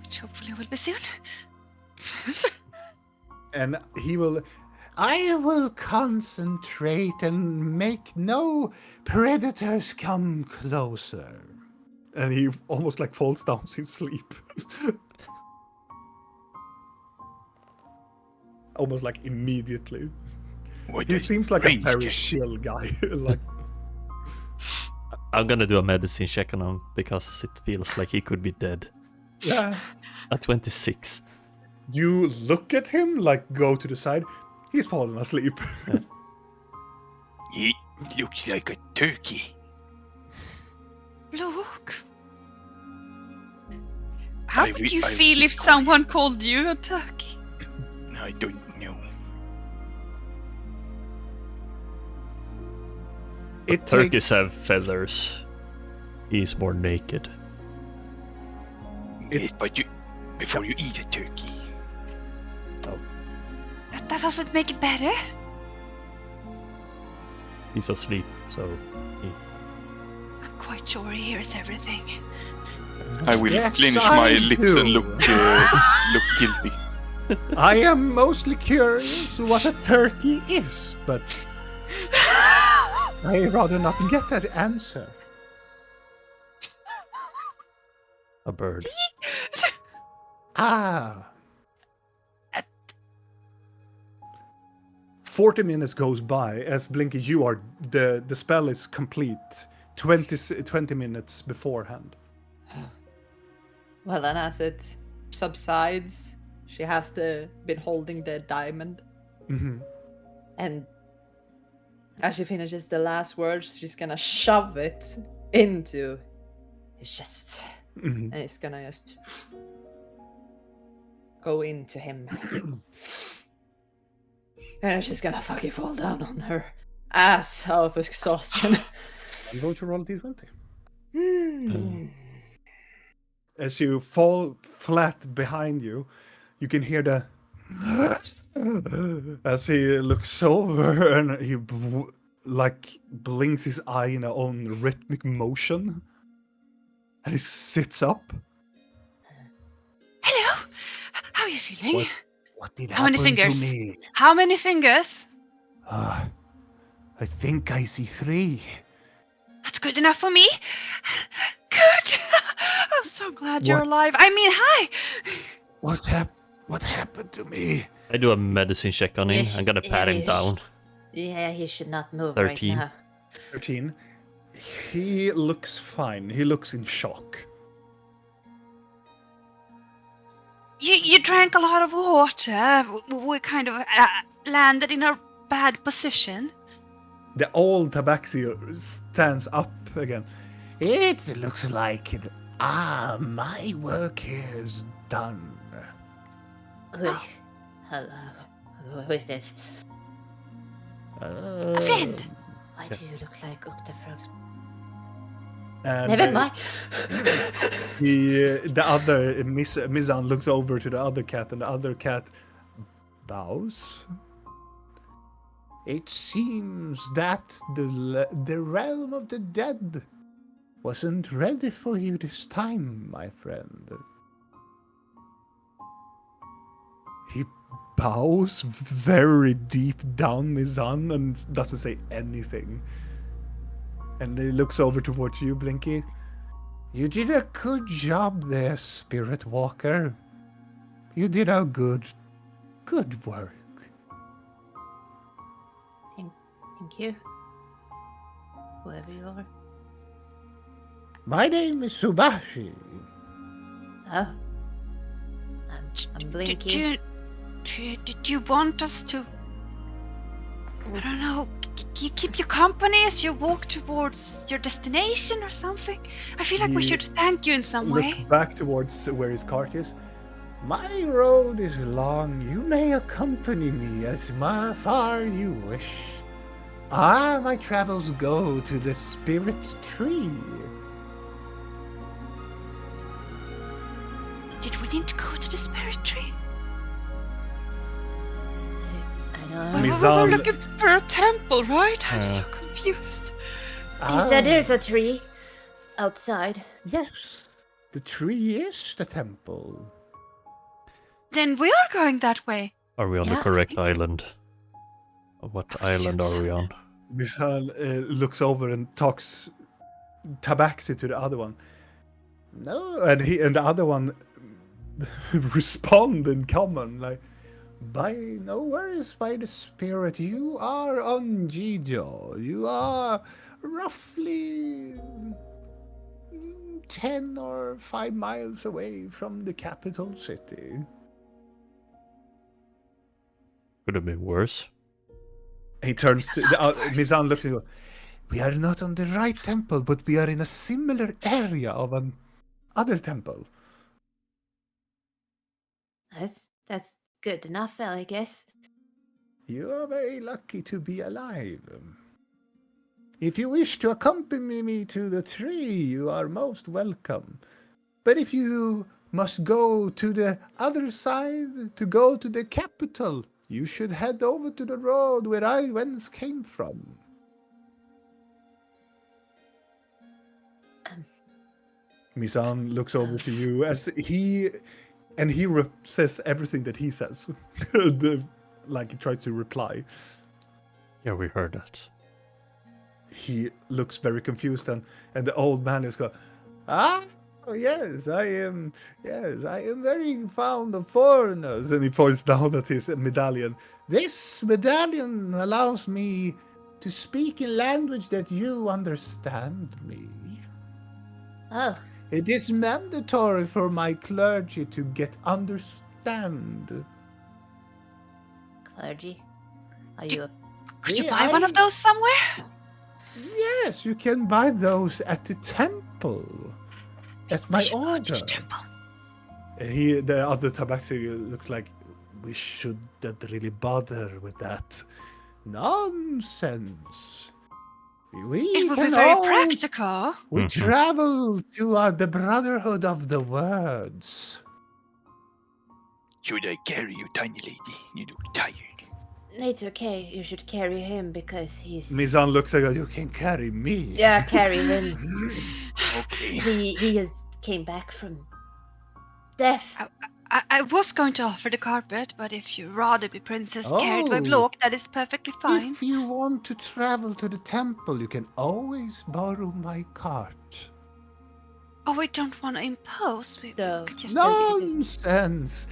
Which hopefully will be soon. And he will. I will concentrate and make no predators come closer. And he almost like falls down in sleep. Almost like immediately. What He a seems like a strange very cat. chill guy. Like, I'm gonna do a medicine check on him because it feels like he could be dead. yeah. At 26. You look at him, like go to the side. He's fallen asleep. He looks like a turkey. Look. How I would re- you I feel if recall- someone called you a turkey? I don't know. It Turkeys takes, have feathers. He's more naked. Yes, but before you eat a turkey. That doesn't make it better. He's asleep, so I'm quite sure he hears everything. I will Yes, clench I my lips and do. look guilty. I am mostly curious what a turkey is, but I'd rather not get that answer. a bird. Ah, 40 minutes goes by as Blinky, you are the spell is complete 20 minutes beforehand. Well, then, as it subsides, she has been holding the diamond, Hmm. and as she finishes the last words, she's gonna shove it into his chest, Hmm. and it's gonna just go into him. And she's gonna fucking fall down on her ass of exhaustion. I'm going to roll a d20. Hmm. As you fall flat behind you, you can hear the as he looks over and he like blinks his eye in a own rhythmic motion, and he sits up. Hello. How are you feeling? what did How many happen to fingers? me? How many fingers? I think I see 3. That's good enough for me. Good. I'm so glad you're What? alive. I mean, hi. What happened to me? I do a medicine check on him. Yes, I'm gonna pat him yes. down. Yeah, he should not move 13. right now. 13. He looks fine. He looks in shock. You drank a lot of water. We kind of landed in a bad position. The old Tabaxi stands up again. It looks like it. My work here is done. Hello. Who is this? A friend. Why do you look like Octafrog's And Never mind. the other Mizan looks over to the other cat, and the other cat bows. It seems that the realm of the dead wasn't ready for you this time, my friend. He bows very deep down, Mizan, and doesn't say anything. And he looks over towards you, Blinky. You did a good job there, Spirit Walker. You did a good work. Thank you. Whoever you are. My name is Subashi. Oh. I'm Blinky. Did you want us to? I don't know. You keep you company as you walk towards your destination or something? I feel like we should thank you in some way. Look back towards where his cart is. My road is long. You may accompany me as far you wish. My travels go to the spirit tree. Did we need to go to the spirit tree? I don't We know. Mizan- were looking for a temple, right? I'm so confused. He said there's a tree outside. Yes, the tree is the temple. Then we are going that way. Are we on the Yeah. correct island? What island are we on? Mizan looks over and talks tabaxi to the other one. No, And the other one respond in common, like, by no worries, by the spirit, you are on Jijo. You are roughly 10 or 5 miles away from the capital city. Could have been worse. he turns to Mizan looks at you. We are not on the right temple, but we are in a similar area of an other temple. That's good enough, I guess. You are very lucky to be alive. If you wish to accompany me to the tree, you are most welcome. But if you must go to the other side to go to the capital, you should head over to the road where I once came from. Mizan looks over to you as he says everything that he says. Like he tries to reply. Yeah, we heard that. He looks very confused, and the old man is going, yes, I am very fond of foreigners. And he points down at his medallion. This medallion allows me to speak in language that you understand me. Oh, It is mandatory for my clergy to understand. clergy. Are you a... Could you Yeah, buy one of those somewhere? Yes, you can buy those at the temple. As We my should go to order. the temple. The other tabaxi looks like, we shouldn't really bother with that. Nonsense. We It would be can very all- practical. We Mhm. travel to the Brotherhood of the Words. Should I carry you, tiny lady? You look tired. It's okay. You should carry him because he's... Mizan looks like, You can carry me. Yeah, carry him. Okay. He came back from death. I was going to offer the carpet, but if you'd rather be princess carried by Oh. block, that is perfectly fine. If you want to travel to the temple, you can always borrow my cart. Oh, we don't want to impose. We No. could just... Nonsense!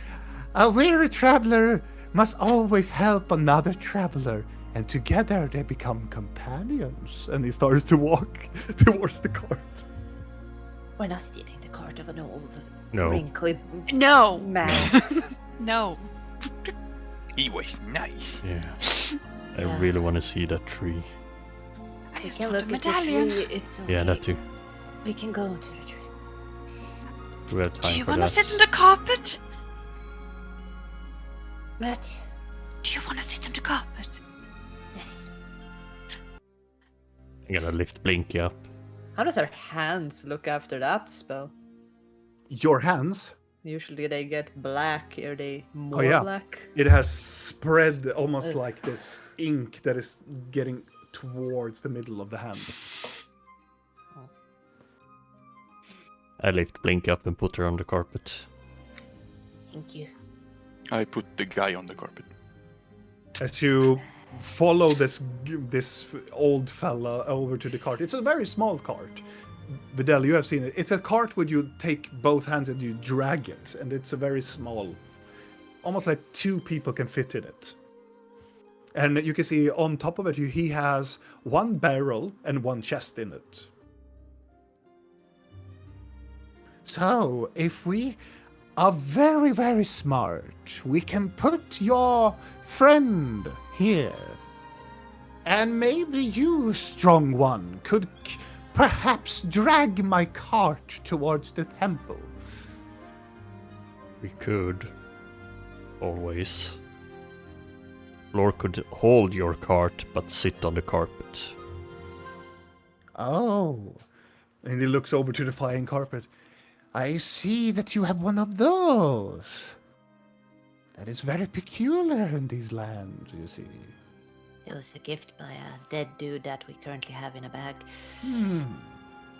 A weary traveler must always help another traveler, and together they become companions. and he starts to walk towards the cart. We're not stealing the cart of an old, No. wrinkly No. man. No. He was nice. Yeah. I Yeah. really want to see that tree. I We just can want a look at the medallion. tree. It's okay. Yeah, that too. We can go to the tree. We have Do time you for want to that. sit on the carpet? But Do you want to sit on the carpet? yes. I'm gonna lift Blinky up. How does our hands look after that spell? Your hands, Usually they get black. Are they more yeah. black? it has spread almost Ugh. like this ink that is getting towards the middle of the hand. I lift Blink up and put her on the carpet. Thank you. I put the guy on the carpet. As you follow this old fella over to the cart. It's a very small cart. Videl, you have seen it. It's a cart where you take both hands and you drag it, and it's a very small, almost like 2 people can fit in it. And you can see on top of it, he has 1 barrel and 1 chest in it. So, if we are very, very smart, we can put your friend here. And maybe you, strong one, could perhaps drag my cart towards the temple. We could. Always. Lore could hold your cart, but sit on the carpet. Oh, And he looks over to the flying carpet. I see that you have one of those. That is very peculiar in these lands, you see. It was a gift by a dead dude that we currently have in a bag.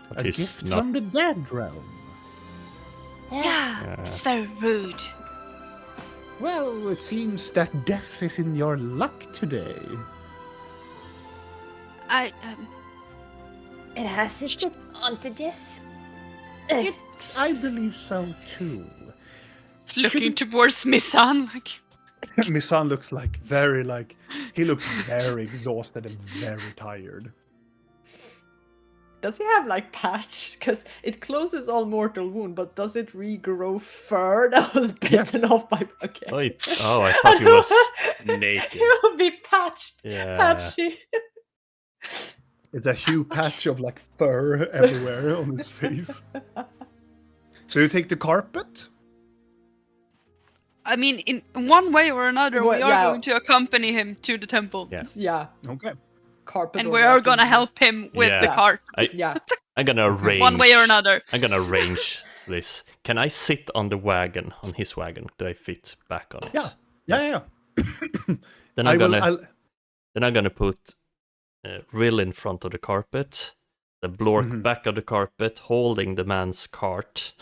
But A he's gift not. from the dead realm. Yeah, it's very rude. Well, it seems that death is in your luck today. I It has its advantages. I believe so too. looking towards Missan like. Misan looks he looks very exhausted and very tired. Does he have like patch? Because it closes all mortal wound, but does it regrow fur that was bitten off by? Okay. Oh, I thought he was naked. He will be patched. Yeah. Patchy. It's a huge patch of like fur everywhere on his face. So you take the carpet? I mean, in one way or another, Well, we are yeah. going to accompany him to the temple. Yeah. Yeah. Okay. Carpet. And or we are walking. gonna help him with the Yeah. cart. Yeah. I'm gonna arrange. One way or another. I'm gonna arrange this. Can I sit on the wagon, on his wagon? Do I fit back on it? Yeah. Then I'm gonna put Rill in front of the carpet, the Blork back of the carpet, holding the man's cart,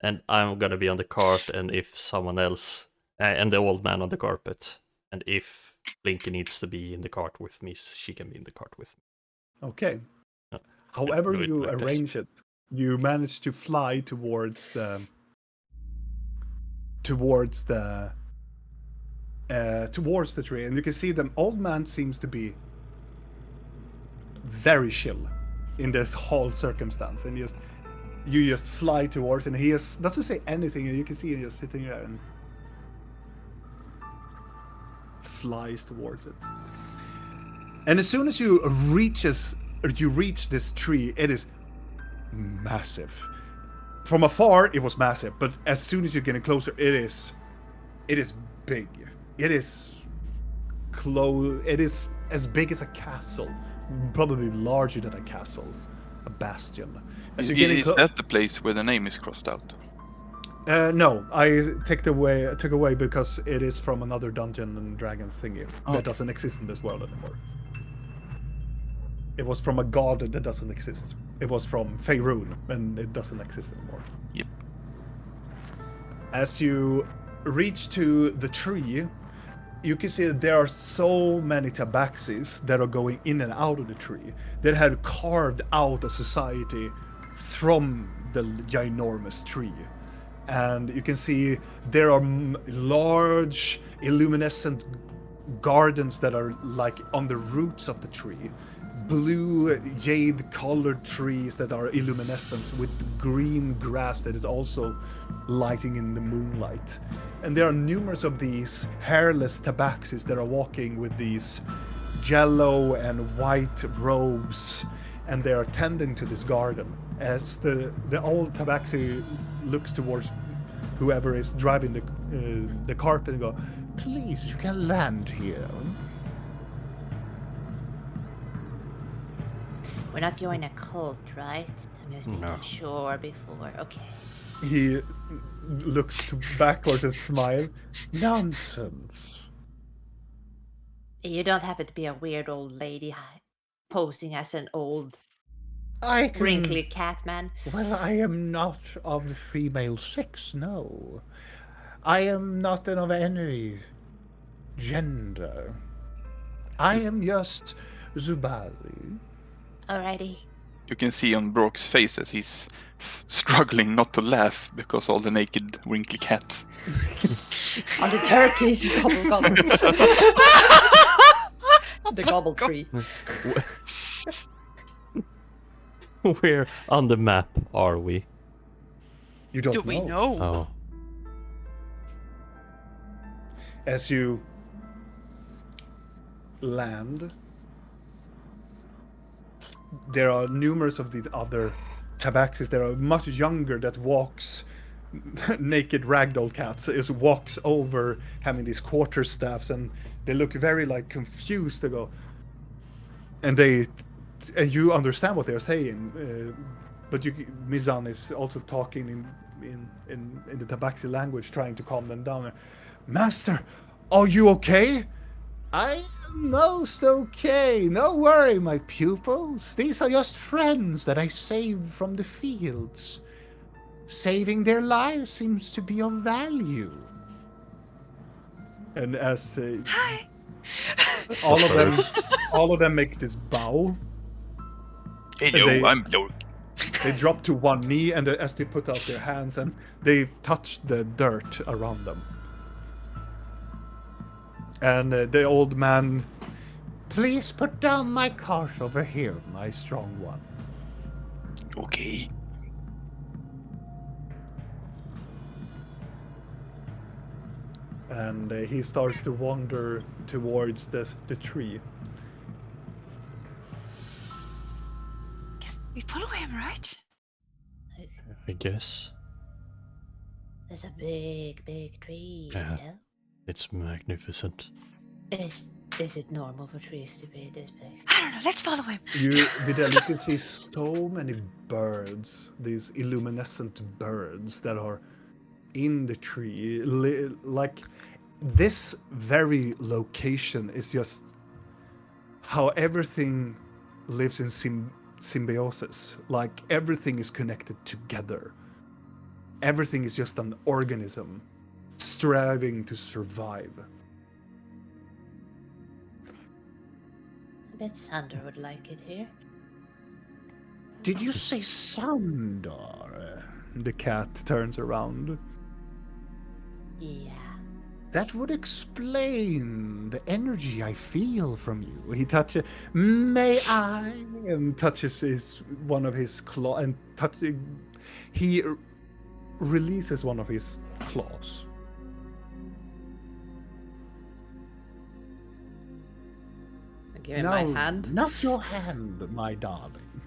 and I'm gonna be on the cart. And if someone else, and the old man on the carpet, and if Blinky needs to be in the cart with me, she can be in the cart with me. Okay. However do it you like this. arrange it, you manage to fly towards the tree, and you can see the old man seems to be very chill in this whole circumstance, and you just fly towards, and he doesn't say anything, and you can see him just sitting there and flies towards it. And as soon as you reach this tree, it is massive. From afar, it was massive, but as soon as you're getting closer, it is big. It is as big as a castle, probably larger than a castle, a bastion. As you're getting Is that the place where the name is crossed out? No, I took away because it is from another Dungeons and Dragons thingy that doesn't exist in this world anymore. It was from a god that doesn't exist. It was from Faerun, and it doesn't exist anymore. Yep. As you reach to the tree, you can see that there are so many tabaxis that are going in and out of the tree that have carved out a society from the ginormous tree. And you can see there are large illuminescent gardens that are like on the roots of the tree. Blue jade colored trees that are illuminescent with green grass that is also lighting in the moonlight. And there are numerous of these hairless tabaxis that are walking with these yellow and white robes, and they are tending to this garden. As the old tabaxi looks towards whoever is driving the cart and go, Please, you can land here. We're not joining a cult, right? I'm just making No. sure before. Okay. He looks backwards and smile. Nonsense. You don't happen to be a weird old lady posing as an old I can. wrinkly cat man? Well, I am not of the female sex, no. I am not of any gender. I am just Zubazi. Alrighty. You can see on Brock's face as he's struggling not to laugh because all the naked, wrinkly cats. On the turkeys, gobble gobble. The gobble tree. Where on the map are we? You don't Do know. we know? Oh. As you land, there are numerous of the other tabaxis. There are much younger that walks, naked ragdoll cats, is walks over having these quarterstaffs, and they look very like confused. They go, and you understand what they're saying, but Mizan is also talking in the tabaxi language, trying to calm them down. Master, are you okay? I am most okay. No worry, my pupils. These are just friends that I saved from the fields. Saving their lives seems to be of value. And as Hi. all of them make this bow. Hello, I'm Dork. They drop to one knee, and as they put out their hands, and they touch the dirt around them. And the old man, Please put down my cart over here, my strong one. Okay. and he starts to wander towards the tree. Guess we follow him, right? I guess. There's a big, big tree, Yeah. you know? It's magnificent. Is it normal for trees to be this big? I don't know. Let's follow him. Vidal, you can see so many birds, these illuminescent birds that are in the tree. Like, this very location is just how everything lives in symbiosis. Like, everything is connected together. Everything is just an organism striving to survive. I bet Sander would like it here. Did you say Sandor? The cat turns around. Yeah. That would explain the energy I feel from you. He touches. May I? And touches one of his claws, and he releases one of his claws. I give him my No, hand. not your hand, my darling.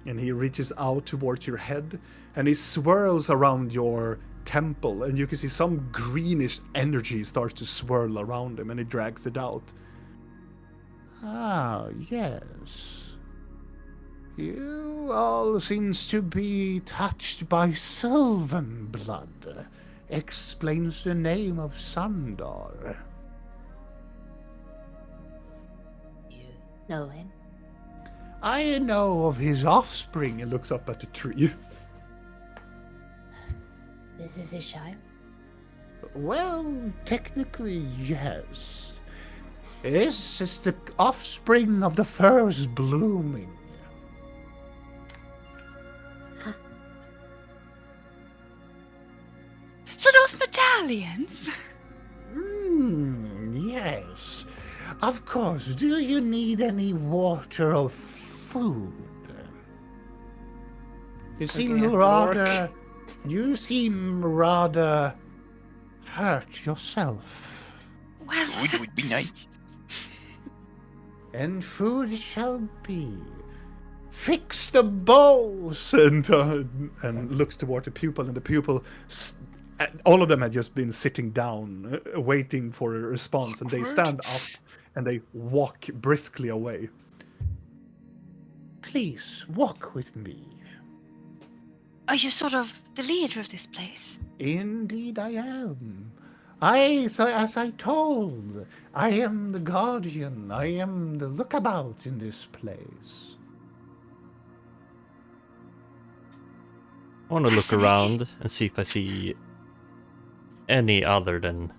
And he reaches out towards your head, and he swirls around your temple, and you can see some greenish energy start to swirl around him, and he drags it out. Ah, yes. You all seems to be touched by Sylvan blood. Explains the name of Sandor. You know him? I know of his offspring. And looks up at the tree. This is his child? Well, technically, yes. This is the offspring of the first blooming. So those medallions. Yes. Of course. Do you need any water or food? You seem at rather... You seem rather hurt yourself. Well, Food would be nice. And food it shall be. Fix the bowls! And looks toward the pupil, and the pupil, all of them had just been sitting down, waiting for a response, and they stand up and they walk briskly away. Please walk with me. Are you sort of the leader of this place? Indeed, I am. So as I told, I am the guardian. I am the lookabout in this place. I want to look Fascinating. around and see if I see any other than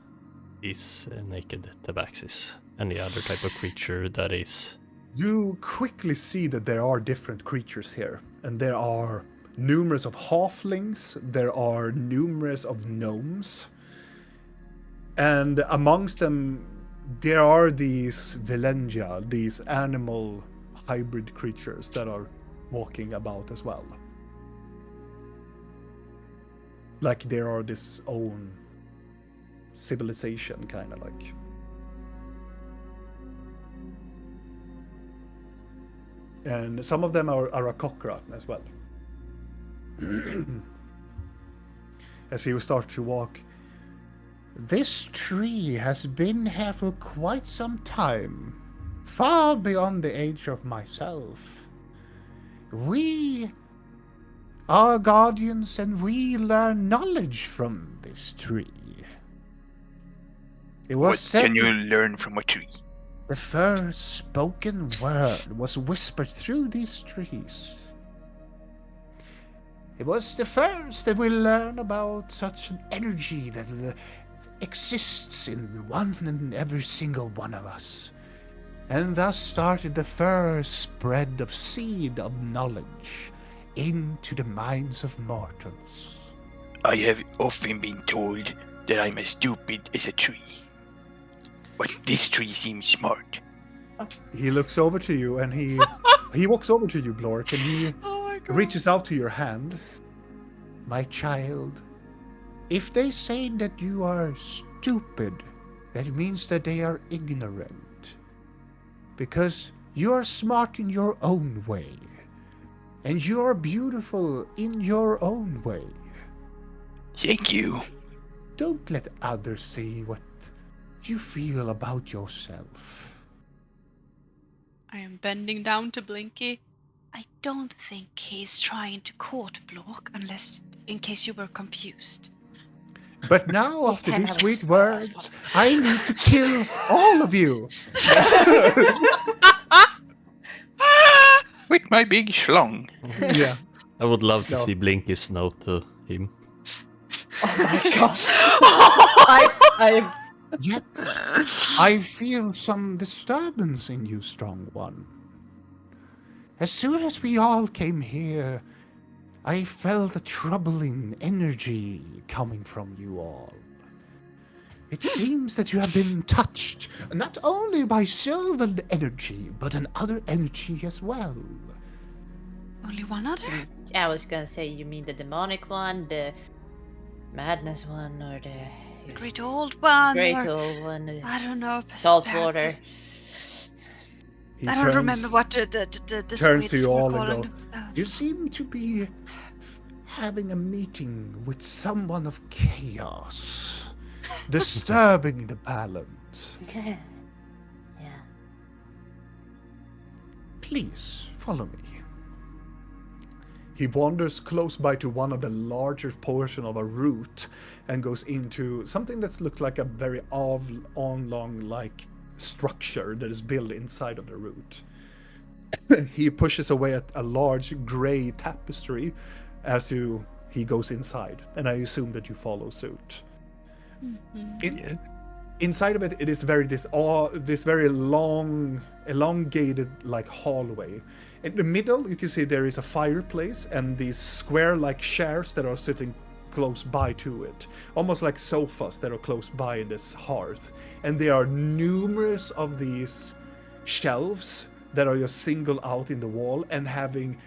these naked tabaxis. Any other type of creature that is... You quickly see that there are different creatures here, and there are numerous of halflings, there are numerous of gnomes, and amongst them there are these Vilengia, these animal hybrid creatures that are walking about as well. Like they are this own civilization, kind of like. And some of them are Arakokra as well. As he will start to walk. This tree has been here for quite some time, far beyond the age of myself. We are guardians and we learn knowledge from this tree. It was What said can you learn from a tree? the first spoken word was whispered through these trees. It was the first that we learn about such an energy that exists in one and every single one of us, and thus started the first spread of seed of knowledge into the minds of mortals. I have often been told that I'm as stupid as a tree. But this tree seems smart. He looks over to you and he walks over to you, Blork, and he Oh my god. reaches out to your hand. My child, if they say that you are stupid, that means that they are ignorant. Because you are smart in your own way. And you are beautiful in your own way. Thank you. Don't let others say what you feel about yourself. I am bending down to Blinky. I don't think he's trying to court Block unless in case you were confused. But now, He's after kind these of sweet a- words, I need to kill all of you. With my big schlong. Yeah. I would love to No. see Blinky's note to him. Oh my god. I Yet, I feel some disturbance in you, strong one. As soon as we all came here, I felt a troubling energy coming from you all. It seems that you have been touched not only by sylvan energy, but another energy as well. Only one other? I was gonna say, you mean the demonic one, the madness one, or the Great old one. great or, old one, I don't know. salt perhaps water? it's- He I don't remember what the turns squids to you were all and calling go, themselves. You seem to be having a meeting with someone of chaos, disturbing the balance. Yeah. Please, follow me. He wanders close by to one of the larger portion of a root and goes into something that looks like a very oblong like structure that is built inside of the root. He pushes away at a large gray tapestry as he goes inside, and I assume that you follow suit. Inside of it, it is this very long, elongated like hallway. In the middle, you can see there is a fireplace and these square-like chairs that are sitting close by to it, almost like sofas that are close by this hearth. And there are numerous of these shelves that are just singled out in the wall and having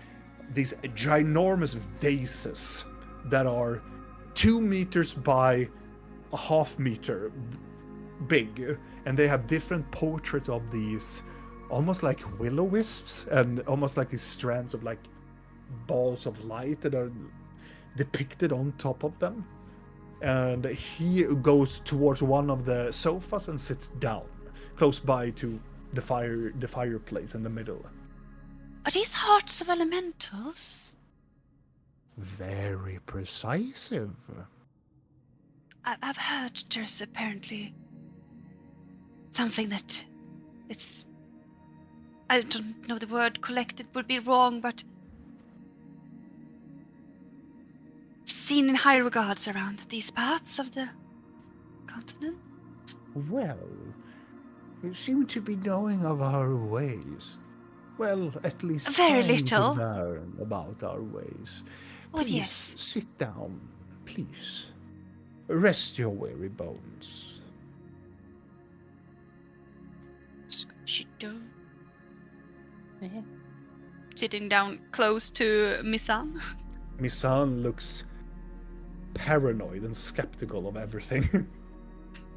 these ginormous vases that are 2 meters by a half meter big, and they have different portraits of these almost like will-o-wisps and almost like these strands of like balls of light that are depicted on top of them. And he goes towards one of the sofas and sits down close by to the fireplace in the middle. Are these hearts of elementals? Very precisive. I've heard there's apparently something that it's. I don't know the word collected would be wrong, but seen in high regards around these parts of the continent. Well, you seem to be knowing of our ways. Well, at least Very trying little. to learn about our ways. Well, Please yes. sit down, please. Rest your weary bones. She do. Yeah. Sitting down close to Misan. Misan looks paranoid and skeptical of everything.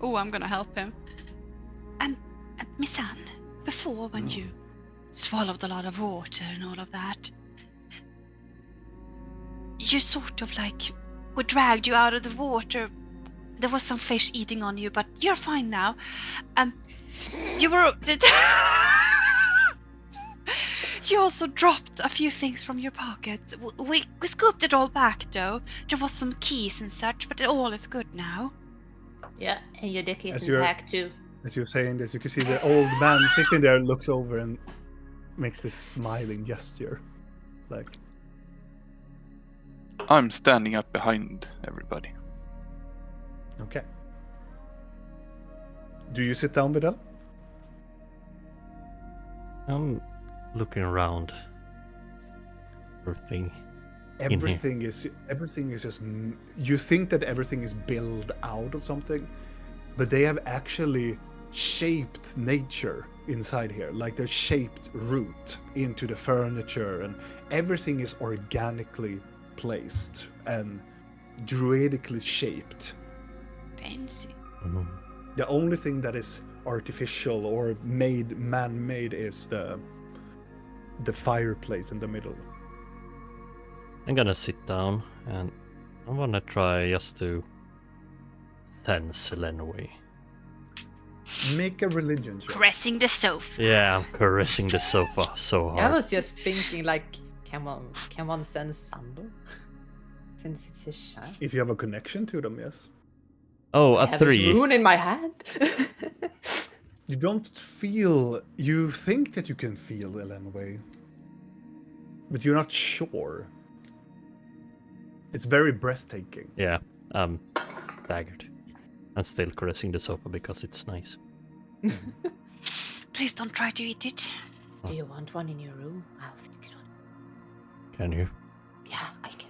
Oh, I'm gonna help him. And Misan, before when you swallowed a lot of water and all of that, you sort of like we dragged you out of the water. There was some fish eating on you, but you're fine now. You were. You also dropped a few things from your pocket. We scooped it all back though. There was some keys and such, but all is good now. Yeah, and your dick is As you're- intact too. As you're saying this, you can see the old man sitting there, looks over and makes this smiling gesture. Like, I'm standing up behind everybody. okay. Do you sit down, Vidal? I'm looking around. Everything. Everything is just. You think that everything is built out of something, but they have actually shaped nature inside here. Like they're shaped root into the furniture, and everything is organically placed and druidically shaped. Fancy. Mhm. The only thing that is artificial or man-made is the fireplace in the middle. I'm gonna sit down and I wanna try just to sense Lenway. Make a religion check. Caressing the sofa. Yeah, I'm caressing the sofa so I hard. was just thinking, like, can one send Sandor? Since it's a child. If you have a connection to them, yes. Oh, I a have this 3. rune in my hand. You don't feel. You think that you can feel Elenway, but you're not sure. It's very breathtaking. Yeah, I'm staggered. I'm still caressing the sofa because it's nice. Please don't try to eat it. Do you want one in your room? I'll fix one. Can you? Yeah, I can.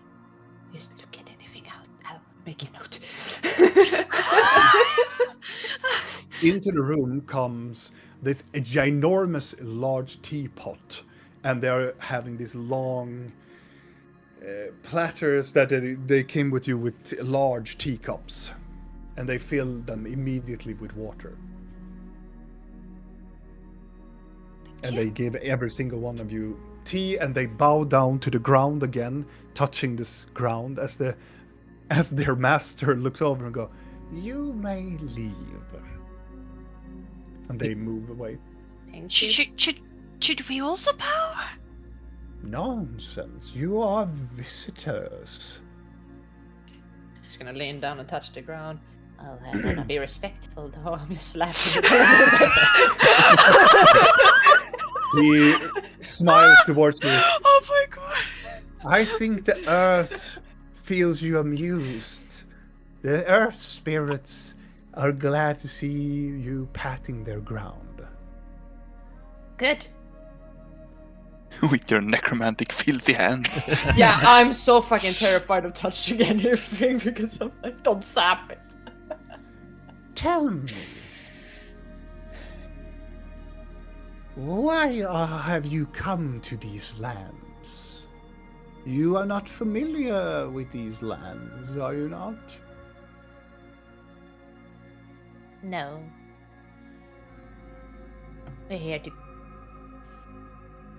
Just look at anything. I'll make a note. Into the room comes this ginormous large teapot, and they're having these long platters that they came with you with large teacups, and they fill them immediately with water. And they give every single one of you tea, and they bow down to the ground again, touching this ground as their master looks over and go, "You may leave." And they move away. Thank you. Should we also bow? Nonsense. You are visitors. Just gonna lean down and touch the ground. I'll have to be respectful though. I'm just slapping it. He smiles towards you. Oh my god. I think the earth feels you amused. The earth spirits are glad to see you patting their ground. Good. With your necromantic filthy hands. Yeah, I'm so fucking terrified of touching anything because I'm like, don't sap it. Tell me, why have you come to these lands? You are not familiar with these lands, are you not? No. We're here to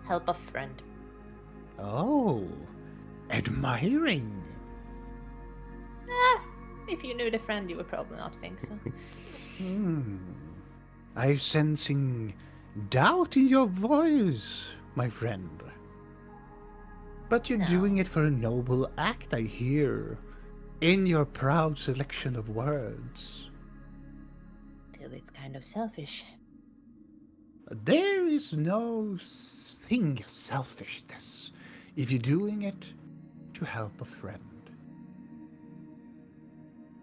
help a friend. Oh, admiring. If you knew the friend, you would probably not think so. I'm sensing doubt in your voice, my friend. But you're No. doing it for a noble act, I hear, in your proud selection of words. I feel it's kind of selfish. There is no thing as selfishness if you're doing it to help a friend.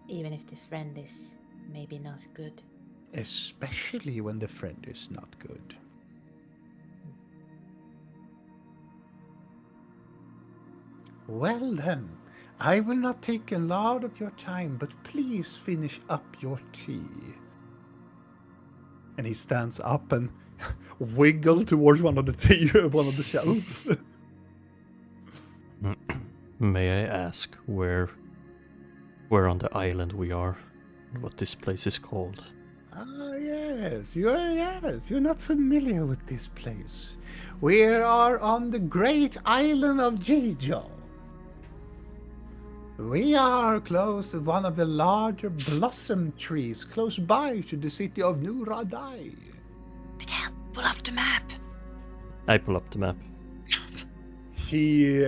Even if the friend is maybe not good. Especially when the friend is not good. Well then, I will not take a lot of your time, but please finish up your tea. And he stands up and wiggle towards one of the shelves. May I ask where on the island we are? What this place is called? Ah, yes, you're not familiar with this place. We are on the great island of Jejo. We are close to one of the larger blossom trees close by to the city of Nuradai. Vidal, pull up the map. I pull up the map. He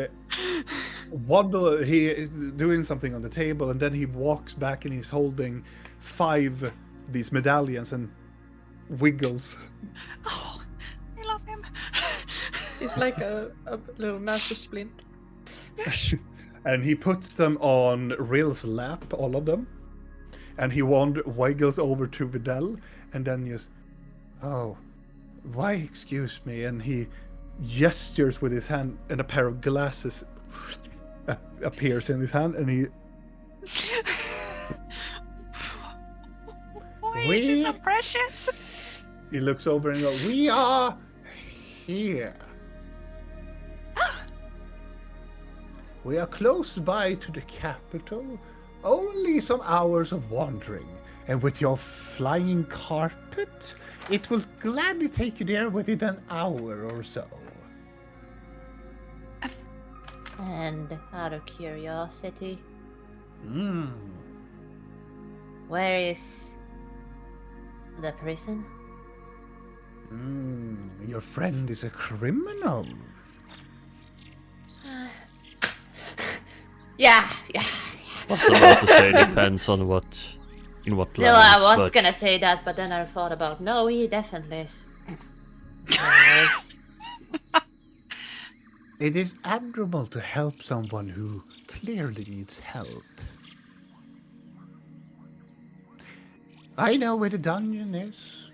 is doing something on the table, and then he walks back and he's holding 5 these medallions and wiggles. Oh, I love him. He's like a little master splint. And he puts them on Rill's lap, all of them. And he wiggles over to Vidal, and then just, oh, why excuse me? And he gestures with his hand, and a pair of glasses appears in his hand, and he... Why is he so We- precious? He looks over and goes, we are here. We are close by to the capital, only some hours of wandering, and with your flying carpet, it will gladly take you there within an hour or so. And out of curiosity, Hmm. where is the prison? Your friend is a criminal. Yeah. Was about to say depends on in what lands. No, I was but gonna say that, but then I thought about no, he definitely is. Anyways, It is admirable to help someone who clearly needs help. I know where the dungeon is.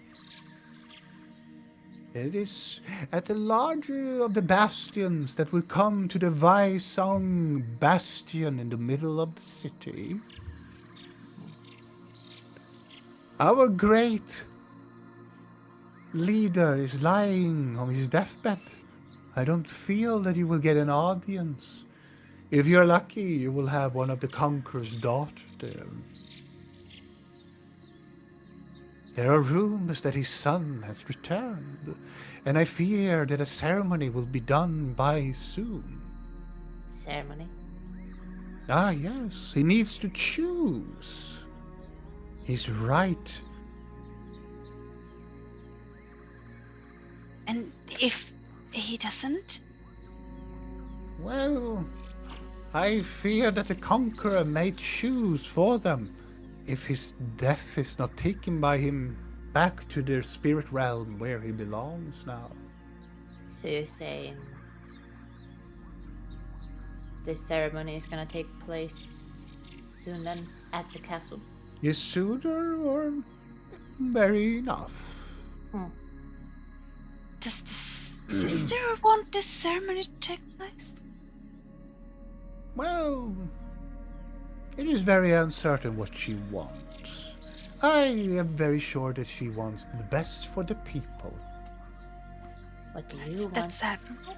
It is at the larger of the bastions that will come to the Vaisong bastion in the middle of the city. Our great leader is lying on his deathbed. I don't feel that you will get an audience. If you're lucky, you will have one of the Conqueror's daughters there. There are rumors that his son has returned, and I fear that a ceremony will be done by soon. ceremony. Ah, yes, he needs to choose. He's right. And if he doesn't? Well, I fear that the Conqueror may choose for them if his death is not taken by him back to their spirit realm where he belongs now. So you're saying the ceremony is gonna take place soon then at the castle? Is sooner or very enough? Does the sister want this ceremony to take place? Well, it is very uncertain what she wants. I am very sure that she wants the best for the people. What do you want? That's admirable.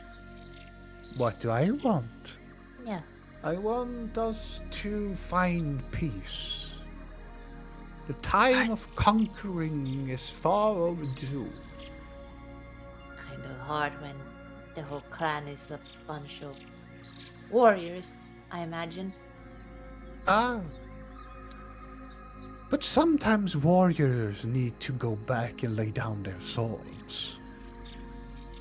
What do I want? Yeah. I want us to find peace. The time of conquering is far overdue. Kind of hard when the whole clan is a bunch of warriors, I imagine. Ah. But sometimes warriors need to go back and lay down their swords.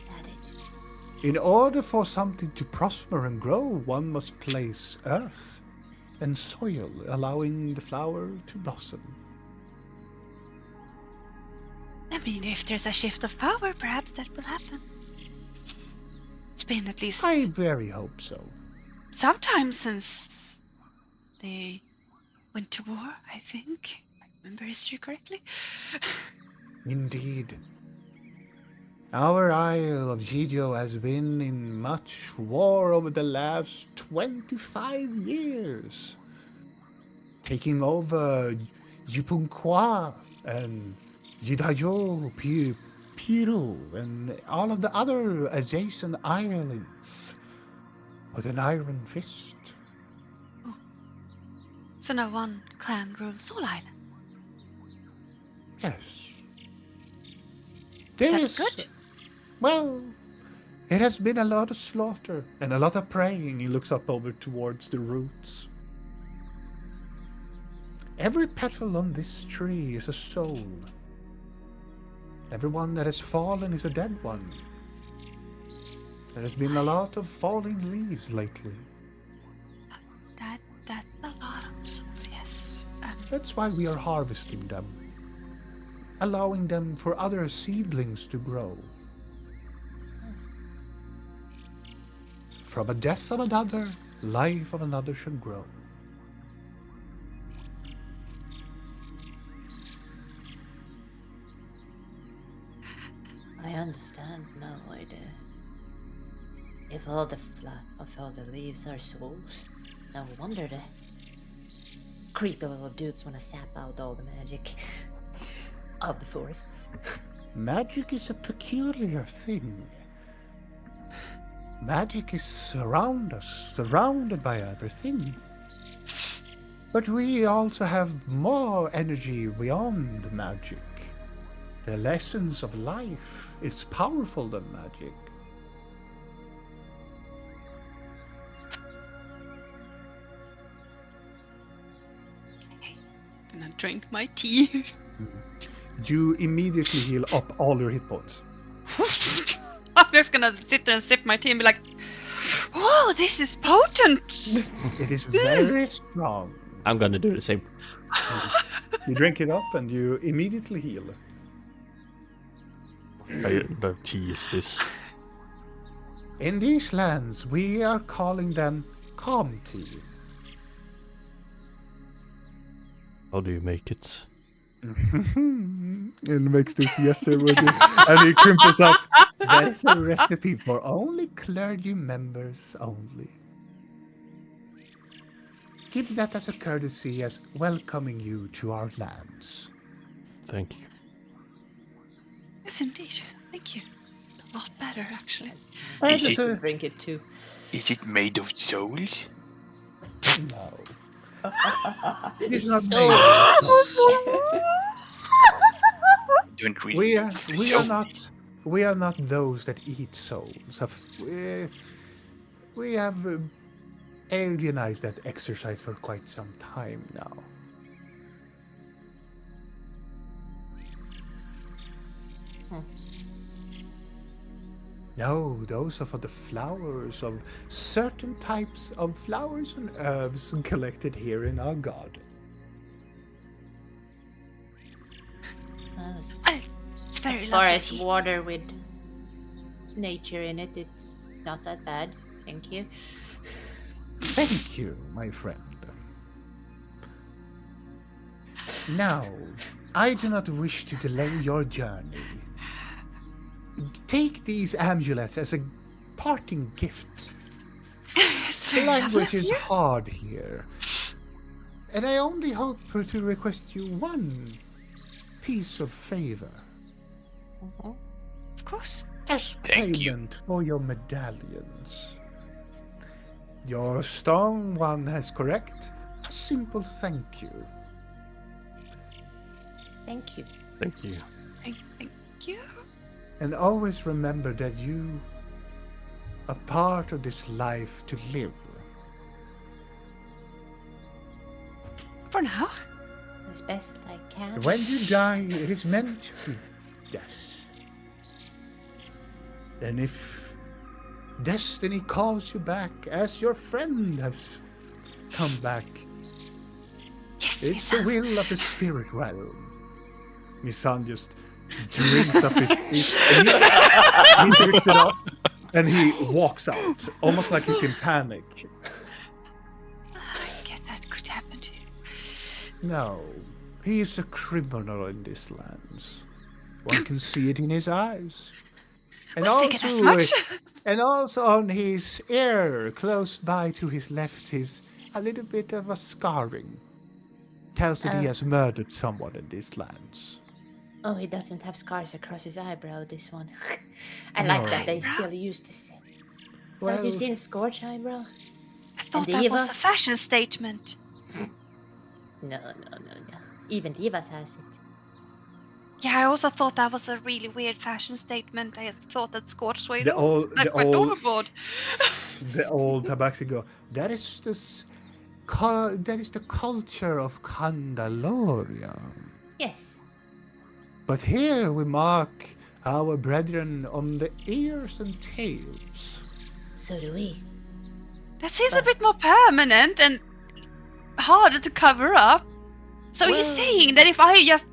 Got it. In order for something to prosper and grow, one must place earth and soil, allowing the flower to blossom. I mean, if there's a shift of power, perhaps that will happen. It's been at least I very hope so. some time since they went to war, I think. If I remember history correctly. Indeed. Our Isle of Gidio has been in much war over the last 25 years. Taking over Yupunkwa and Jidayo, Piru, and all of the other adjacent islands with an iron fist. So now one clan rules all islands. Yes. Is that good? Well, it has been a lot of slaughter and a lot of praying. He looks up over towards the roots. Every petal on this tree is a soul. Everyone that has fallen is a dead one. There has been a lot of falling leaves lately. That's a lot of souls, yes. That's why we are harvesting them, allowing them for other seedlings to grow. From a death of another, life of another should grow. I understand now why if all the leaves are souls, no wonder the creepy little dudes want to sap out all the magic of the forests. Magic is a peculiar thing. Magic is around us, surrounded by everything. But we also have more energy beyond the magic. The lessons of life is powerful than magic. Gonna drink my tea. You immediately heal up all your hit points. I'm just gonna sit there and sip my tea and be like, "Whoa, this is potent!" It is very strong. I'm gonna do the same. You drink it up and you immediately heal. No tea is this. In these lands, we are calling them calm tea. How do you make it? And makes this gesture with it, and he crimples up. That is a recipe for only clergy members only. Give that as a courtesy as welcoming you to our lands. Thank you. Yes, indeed. Thank you. A lot better, actually. I Is just it- drink it too. Is it made of souls? No. It is not So- made. Don't really. We are not those that eat souls. We have alienized that exercise for quite some time now. No, those are for the flowers of certain types of flowers and herbs collected here in our garden. It's very As far as lovely. water with nature in it, it's not that bad. Thank you. Thank you, my friend. Now, I do not wish to delay your journey. Take these amulets as a parting gift. It's The very lovely language of is you. hard here. And I only hope to request you one piece of favor Mhm. Of course. as Thank you. payment for your medallions. Your strong one has correct. A simple thank you. Thank you. Thank you. Thank you. And always remember that you are part of this life to live. For now. As best I can. When you die, it is meant to be death. And if Destiny calls you back as your friend has come back. Yes, It's the Misan. will of the spirit realm. Misan just drinks up his he drinks it up and he walks out, almost like he's in panic. I get that could happen to you. No, he is a criminal in these lands. One can see it in his eyes. And I figured as also, much. and also on his ear, close by to his left, is a little bit of a scarring. Tells that he Oh. has murdered someone in these lands. Oh, he doesn't have scars across his eyebrow, this one. I like that they still use this. Have you seen Scorch eyebrow? I thought And that was a Divas? fashion statement. No. Even Divas has it. Yeah, I also thought that was a really weird fashion statement. I thought that Scorch went The old, went overboard. the old Tabaxi go. That is that is the culture of Kandaloria. Yes. But here we mark our brethren on the ears and tails. So do we. That seems a bit more permanent and harder to cover up. So you're Well- saying that if I just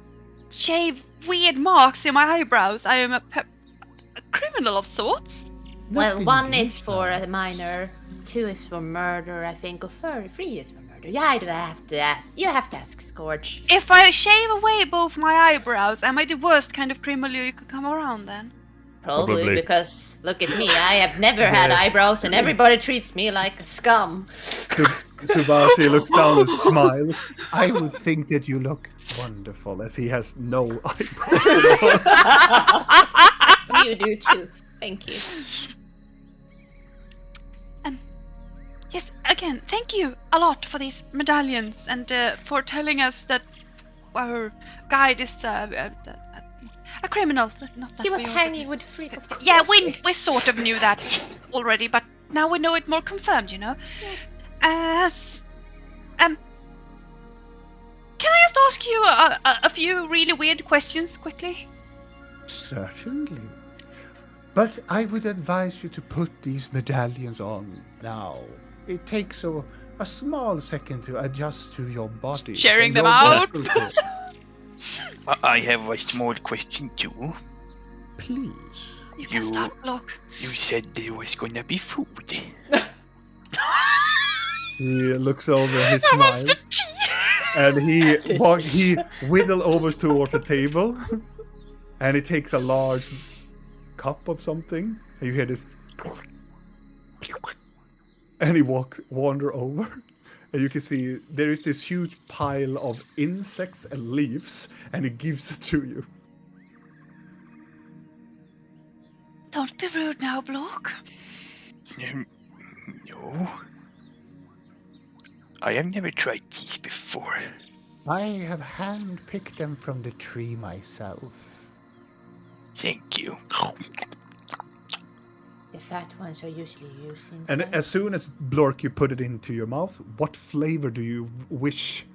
shave weird marks in my eyebrows, I am a criminal of sorts? Well, Nothing one these is for a lands. minor, 2 is for murder, I think, or 3 is for murder. Yeah, I do have to ask. You have to ask Scorch. If I shave away both my eyebrows, am I the worst kind of criminal you could come around then? Probably, Probably. because look at me, I have never had eyebrows and everybody treats me like a scum. Subasi looks down and smiles. I would think that you look wonderful, as he has no eyebrows at all. You do too. Thank you. Yes, again, thank you a lot for these medallions and for telling us that our guide is a criminal. Not that He was we hanging with freak of course. Yeah, we yes. sort of knew that already, but now we know it more confirmed, you know. Can I just ask you a few really weird questions quickly? Certainly. But I would advise you to put these medallions on now. It takes a small second to adjust to your body. Sharing and them your out? vocal cords. I have a small question too. Please. You can You- start, Block. You said there was gonna be food. He looks over and he smiles, and he whittle over towards the table, and he takes a large cup of something, and you hear this, and he wander over, and you can see there is this huge pile of insects and leaves, and he gives it to you. Don't be rude now, Block. No. I have never tried these before. I have handpicked them from the tree myself. Thank you. The fat ones are usually used inside. And as soon as Blork, you put it into your mouth, what flavor do you wish?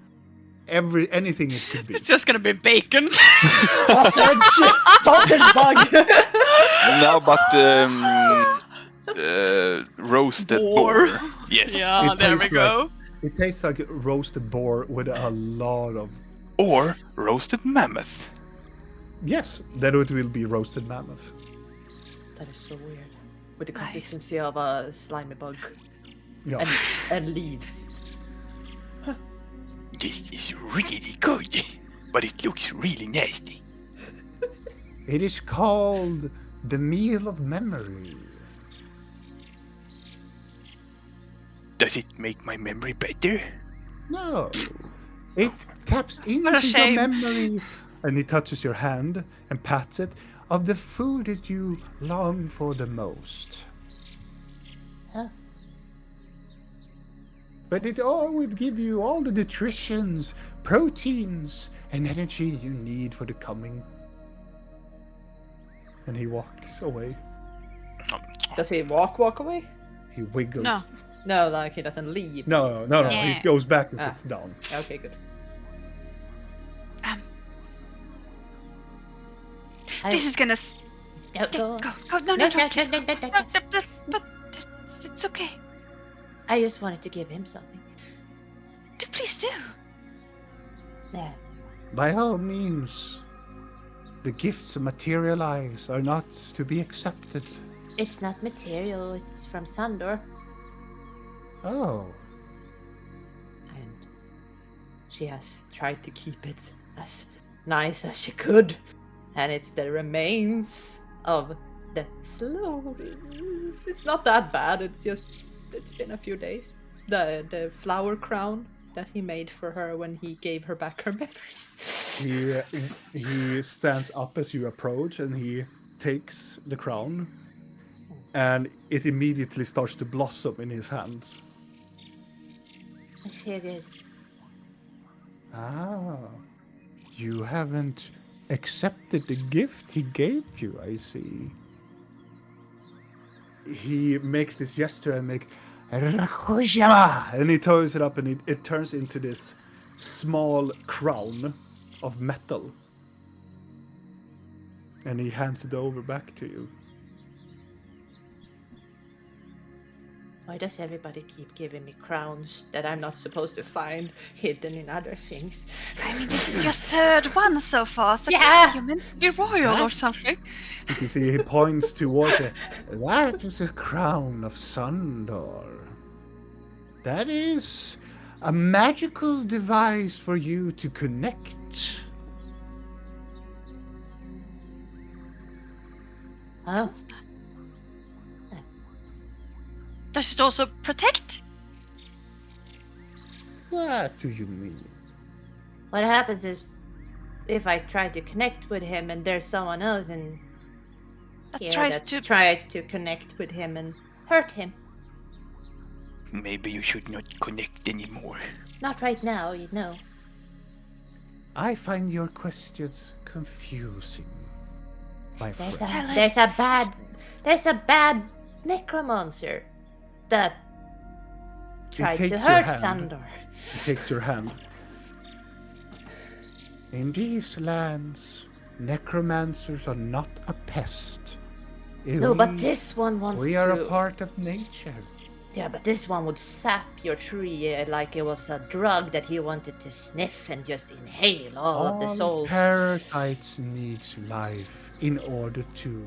Anything it could be. It's just gonna be bacon. Sausage! Sausage bug! No, but roasted boar. Yes. Yeah, It there we tastes go. It tastes like roasted boar with a lot of. Or roasted mammoth. Yes, that it will be roasted mammoth. That is so weird. With the Nice. consistency of a slimy bug. Yeah. And leaves. This is really good, but it looks really nasty. It is called the Meal of Memory. Does it make my memory better? No. It taps What a into your shame. memory And he touches your hand and pats it. of the food that you long for the most. Huh. But it all would give you all the nutritions, proteins, and energy you need for the coming. And he walks away. Does he walk away? He wiggles. No. No, like he doesn't leave. No. Yeah. He goes back and Ah. sits down. Okay, good. I- This is gonna. Go, go. Go. No. No, Please, no, go. no, no, no, no. No, but It's okay. I just wanted to give him something. Please do. Yeah. By all means, the gifts materialize are not to be accepted. It's not material, it's from Sandor. Oh, And she has tried to keep it as nice as she could. And it's the remains of the slow. It's not that bad. It's been a few days. The flower crown that he made for her when he gave her back her memories. He stands up as you approach, and he takes the crown, and it immediately starts to blossom in his hands. I feel good. ah, you haven't accepted the gift he gave you, I see. He makes this gesture and and he throws it up, and it turns into this small crown of metal. And he hands it over back to you. Why does everybody keep giving me crowns that I'm not supposed to find hidden in other things? I mean, this is your third one so far, so Yeah. you're meant to be royal or something. You can see he points toward it. That is a crown of Sandor. That is a magical device for you to connect. Oh, Does it also protect? What do you mean? what happens is if I try to connect with him and there's someone else in That here tries that to. tries to connect with him and hurt him? Maybe you should not connect anymore. Not right now, you know. I find your questions confusing, my There's friend. a there's a bad necromancer that tried to takes your hurt hand. Sandor. He takes your hand. In these lands, necromancers are not a pest. No, but this one wants We to. are a part of nature. Yeah, but this one would sap your tree like it was a drug that he wanted to sniff and just inhale all of the souls. Parasites needs life in order to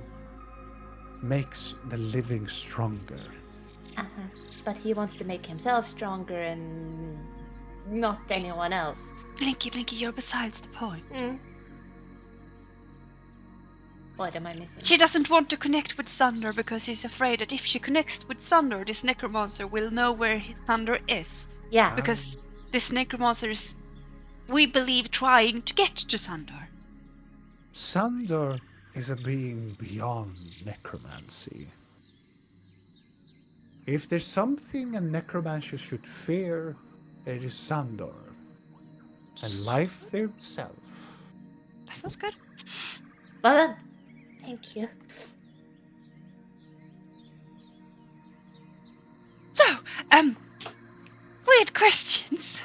makes the living stronger. Uh-huh. But he wants to make himself stronger and not anyone else. Blinky, you're besides the point. What am I missing? She doesn't want to connect with Thunder because she's afraid that if she connects with Thunder, this necromancer will know where Thunder is. Yeah, Because this necromancer is, we believe, trying to get to Thunder. Sandor is a being beyond necromancy. If there's something a necromancer should fear, it is Sandor. And life itself. That sounds good. well then, thank you. So, weird questions.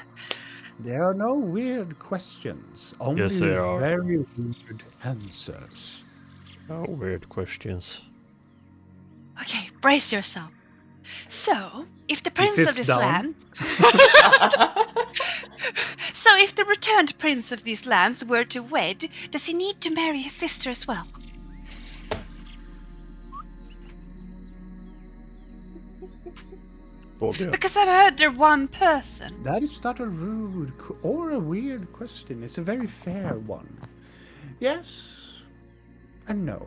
There are no weird questions, only Yes, there are. very weird answers. Oh, weird questions. Okay, brace yourself. So, if the He prince of sits this down. land... So, if the returned prince of these lands were to wed, does he need to marry his sister as well? Obvious. Because I've heard they're one person. That is not a rude or a weird question. It's a very fair one. Yes and no.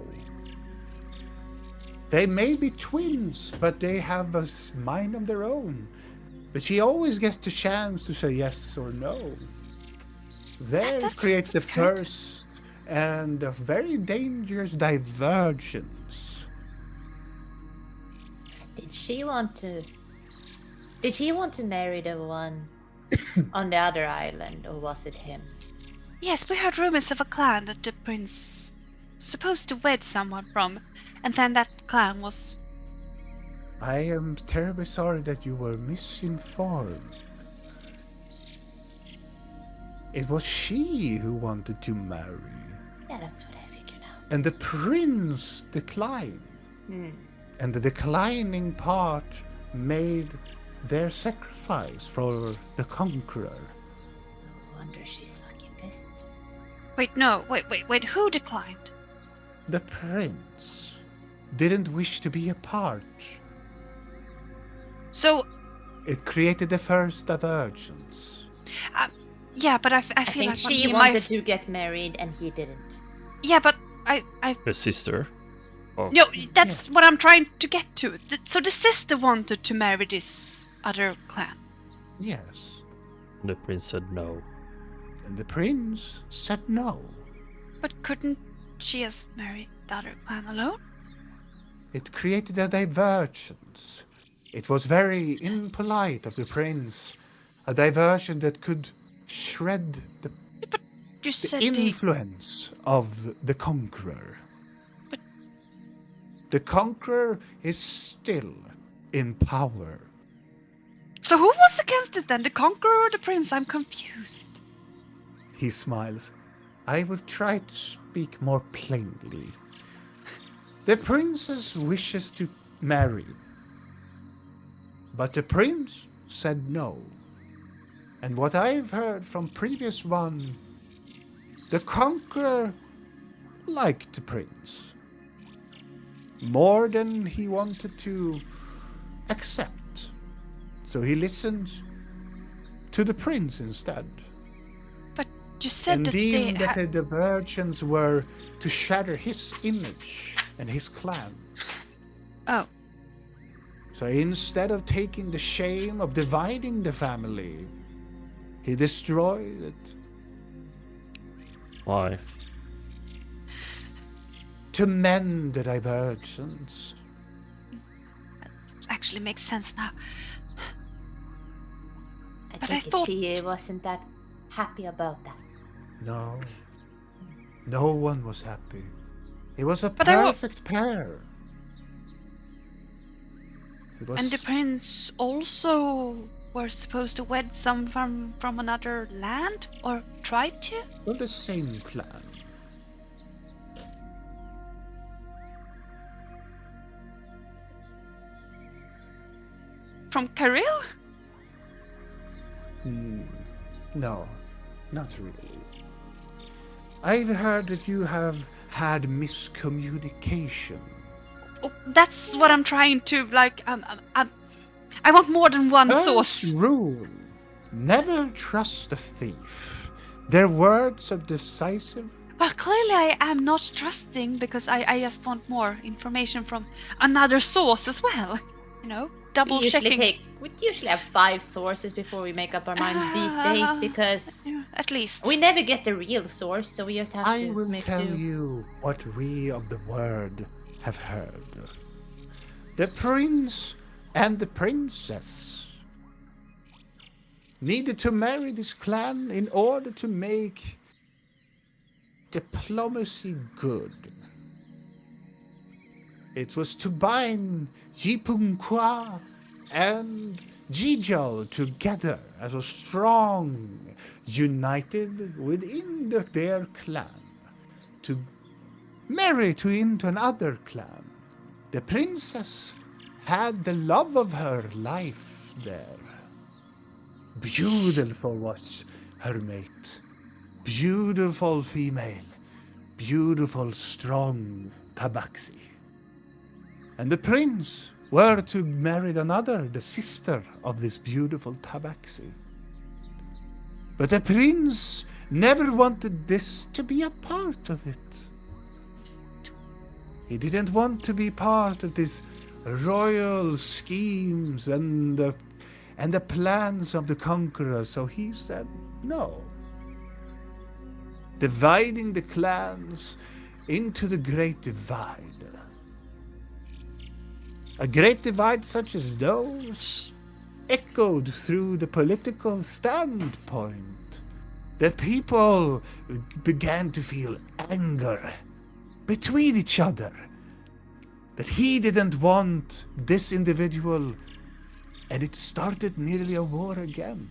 They may be twins, but they have a mind of their own. But she always gets the chance to say yes or no. There it creates the that's good. first and a very dangerous divergence. Did she want to marry the one on the other island, or was it him? Yes, we heard rumors of a clan that the prince was supposed to wed someone from, and then that clan was... I am terribly sorry that you were misinformed. It was she who wanted to marry, Yeah, that's what I figured out. and the prince declined. And the declining part made their sacrifice for the conqueror. No wonder she's fucking pissed. Wait, no, wait, who declined? The prince didn't wish to be a part. So, It created the first divergence. yeah, but I I feel think like she he wanted might... to get married and he didn't. Yeah, but I The sister. Oh, no, that's what I'm trying to get to. So the sister wanted to marry this other clan. Yes. the prince said no. And the prince said no. But couldn't she have married the other clan alone? It created a divergence. It was very impolite of the prince. A diversion that could shred the You said they... influence of the conqueror. But- The conqueror is still in power. So who was against it then? The conqueror or the prince? I'm confused. He smiles. I will try to speak more plainly. The princess wishes to marry, but the prince said no. And what I've heard from previous one, the conqueror liked the prince more than he wanted to accept. So he listened to the prince instead. But you said And that they deemed that had... the diversions were to shatter his image and his clan. Oh, So instead of taking the shame of dividing the family, he destroyed it Why? to mend the divergence. actually makes sense now. I But think I thought- she wasn't that happy about that. No. No one was happy. It was a But I wa- perfect pair. It was And the prince also were supposed to wed someone from another land? Or tried to? from the same clan. From Karil? No, not really. I've heard that you have had miscommunication. Oh, that's what I'm trying to, like, I want more than one First source. rule, never trust a thief. Their words are decisive. Well, clearly I am not trusting because I just want more information from another source as well. You know, double checking. We usually have 5 sources before we make up our minds these days because Yeah, at least. we never get the real source, so we just have I to will make tell do. you what we of the word have heard. The prince and the princess needed to marry this clan in order to make diplomacy good. It was to bind Jipunkwa and Jijal together as a strong, united within their clan, to marry into another clan. The princess had the love of her life there. Beautiful was her mate. Beautiful female. Beautiful, strong tabaxi. And the prince were to marry another, the sister of this beautiful tabaxi. But the prince never wanted this to be a part of it. He didn't want to be part of these royal schemes and the plans of the conqueror, so he said no. Dividing the clans into the Great Divide. A great divide such as those echoed through the political standpoint. The people began to feel anger between each other. That he didn't want this individual, and it started nearly a war again.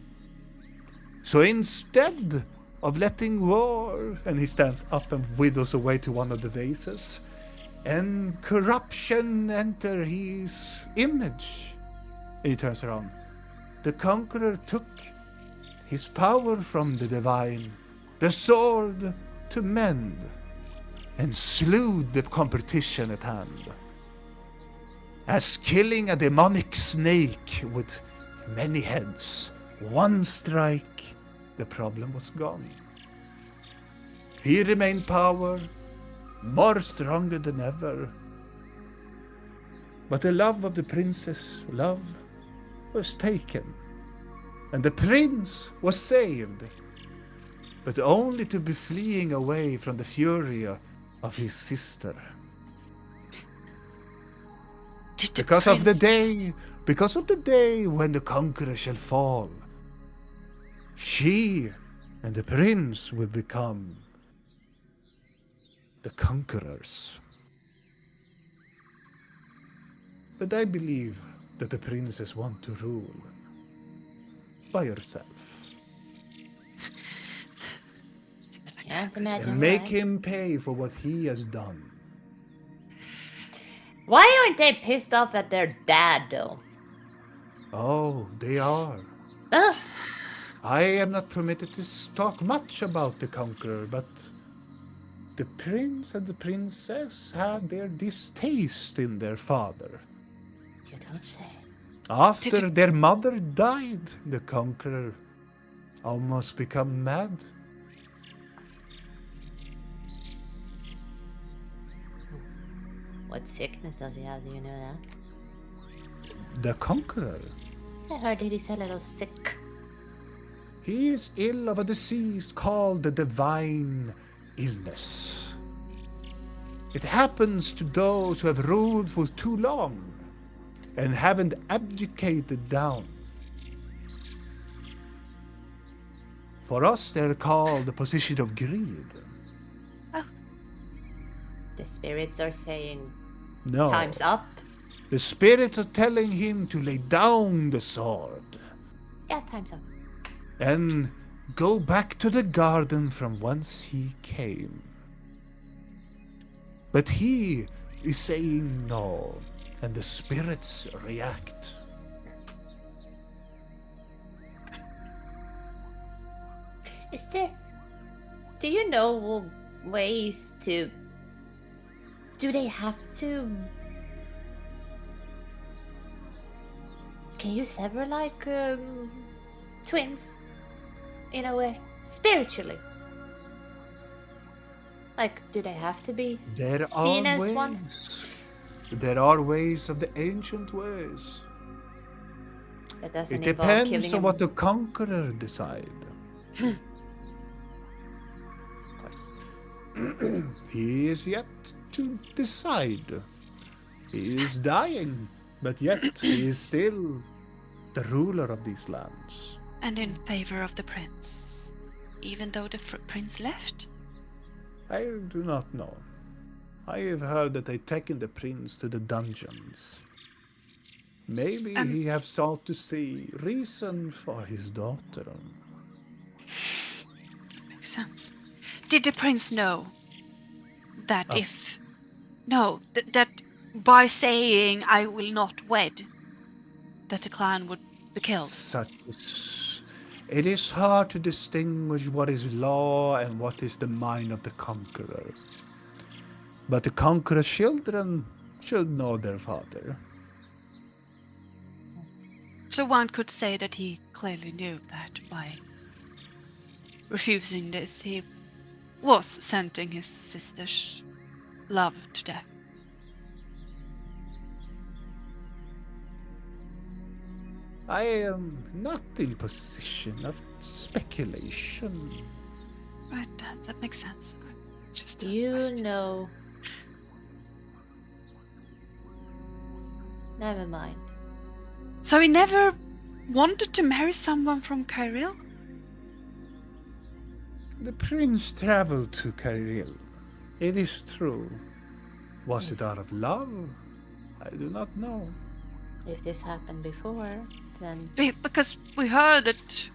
So instead of letting war, and he stands up and withers away to one of the vases, and corruption enter his image, And he turns around. The conqueror took his power from the divine, the sword to mend, and slew the competition at hand. As killing a demonic snake with many heads, one strike, the problem was gone. He remained power, more stronger than ever. But the love of the princess, love, was taken. And the prince was saved, but only to be fleeing away from the fury of his sister. Did the Because of the prince- day when the conqueror shall fall, she and the prince will become the conquerors. But I believe that the princess want to rule by herself Can't imagine and make why. him pay for what he has done. Why aren't they pissed off at their dad, though? Oh, they are. Ugh. I am not permitted to talk much about the conqueror, but the prince and the princess have their distaste in their father. You don't say. After their mother died, the conqueror almost become mad. What sickness does he have? Do you know that? The conqueror? I heard that he's a little sick. He is ill of a disease called the divine illness. It happens to those who have ruled for too long and haven't abdicated down. For us, they're called the position of greed. The spirits are saying No. time's up. The spirits are telling him to lay down the sword Yeah, time's up. and go back to the garden from whence he came. But he is saying no, and the spirits react. Is there... Do you know ways to... Do they have to... Can you sever like twins? In a way. Spiritually. Like, do they have to be There seen are as ways. one? There are ways of the ancient ways. That doesn't It involve depends killing on him? what the conqueror decide. Of course. He is yet to decide. He is dying, but yet he is still the ruler of these lands. And in favor of the prince, even though the prince left? I do not know. I have heard that they taken the prince to the dungeons. Maybe he have sought to see reason for his daughter. Makes sense. Did the prince know that that by saying I will not wed, that the clan would be killed? It is hard to distinguish what is law and what is the mind of the conqueror. But the conqueror's children should know their father. So one could say that he clearly knew that by refusing this, he was sending his sister's love to death. I am not in position of speculation. But that makes sense. It's just a You question. know... Never mind. So he never wanted to marry someone from Kyril? The prince traveled to Kyril. It is true. Was it out of love? I do not know. If this happened before, then... Because we heard that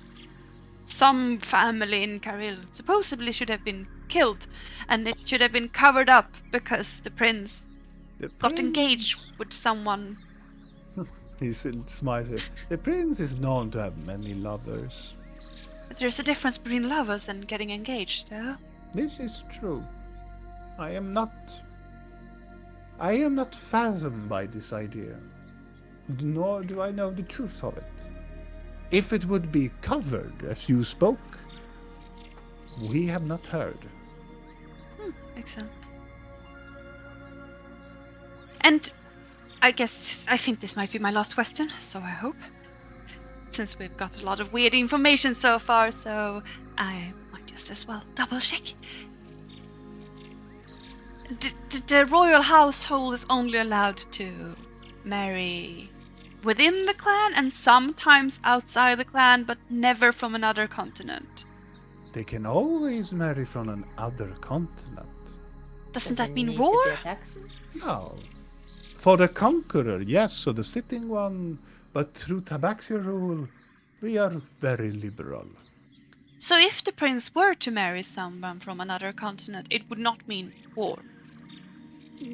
some family in Kyril supposedly should have been killed, and it should have been covered up because the prince got engaged with someone. He smiles. The prince is known to have many lovers. But there's a difference between lovers and getting engaged, though. This is true. I am not fathomed by this idea, nor do I know the truth of it. If it would be covered as you spoke, we have not heard. Makes sense. And I think this might be my last question, so I hope. Since we've got a lot of weird information so far, so I might just as well double check. The royal household is only allowed to marry within the clan and sometimes outside the clan, but never from another continent. They can always marry from another continent. Doesn't that mean need war? To be a taxi? No. For the conqueror, yes, so the sitting one, but through Tabaxi rule, we are very liberal. So if the prince were to marry someone from another continent, it would not mean war.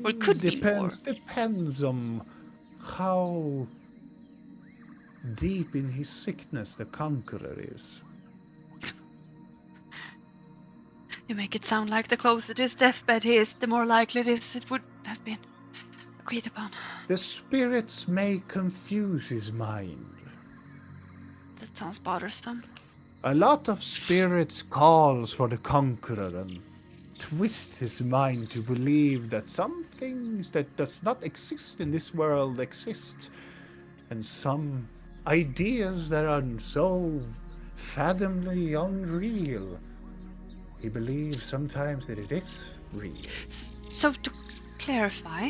Or it could mean war. Depends on how deep in his sickness the conqueror is. You make it sound like the closer to his deathbed he is, the more likely it would have been agreed upon. The spirits may confuse his mind. That sounds bothersome. A lot of spirits calls for the conqueror and twist his mind to believe that some things that does not exist in this world exist, and some ideas that are so fathomably unreal. He believes sometimes that it is real. So to clarify,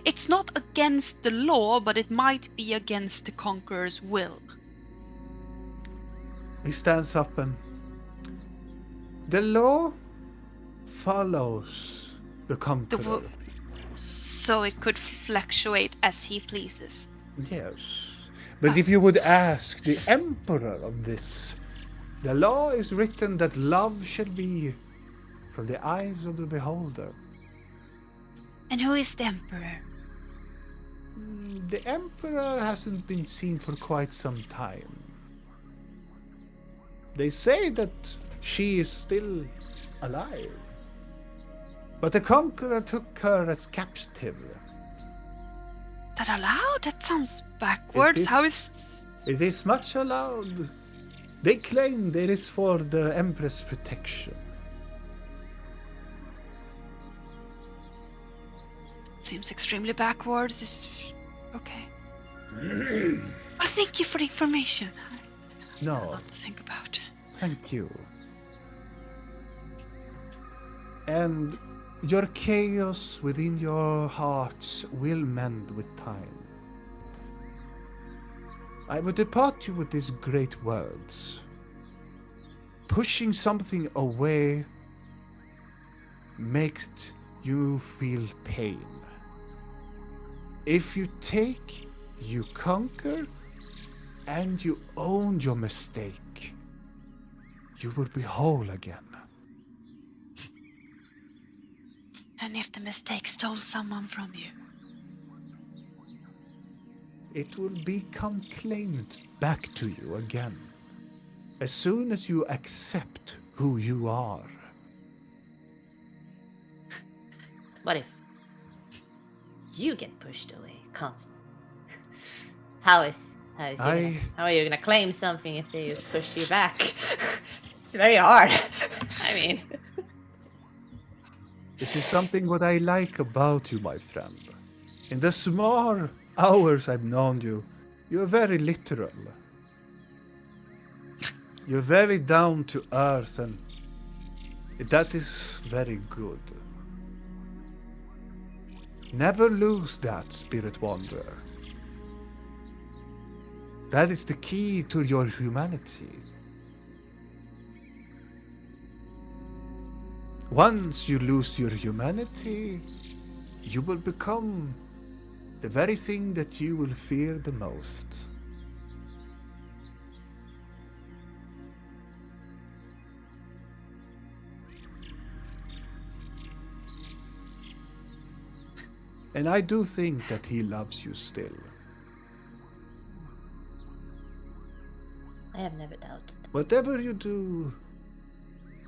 it's not against the law, but it might be against the conqueror's will. He stands up and... The law follows the conqueror. So it could fluctuate as he pleases. Yes. But if you would ask the emperor of this, the law is written that love shall be from the eyes of the beholder. And who is the emperor? The emperor hasn't been seen for quite some time. They say that she is still alive. But the conqueror took her as captive. That allowed? That sounds backwards. How is... It is much allowed. They claim it is for the empress' protection. Seems extremely backwards. Okay. Well, thank you for the information. A No, lot to think about. thank you. And your chaos within your hearts will mend with time. I would depart you with these great words. Pushing something away makes you feel pain. If you take, you conquer, and you own your mistake, you will be whole again. And if the mistake stole someone from you? It will become claimed back to you again, as soon as you accept who you are. What if you get pushed away constantly? How are you gonna claim something if they just push you back? It's very hard. I mean, This is something what I like about you, my friend. In the small hours I've known you, you're very literal. You're very down to earth, and that is very good. Never lose that, Spirit Wanderer. That is the key to your humanity. Once you lose your humanity, you will become the very thing that you will fear the most. And I do think that he loves you still. I have never doubted. Whatever you do,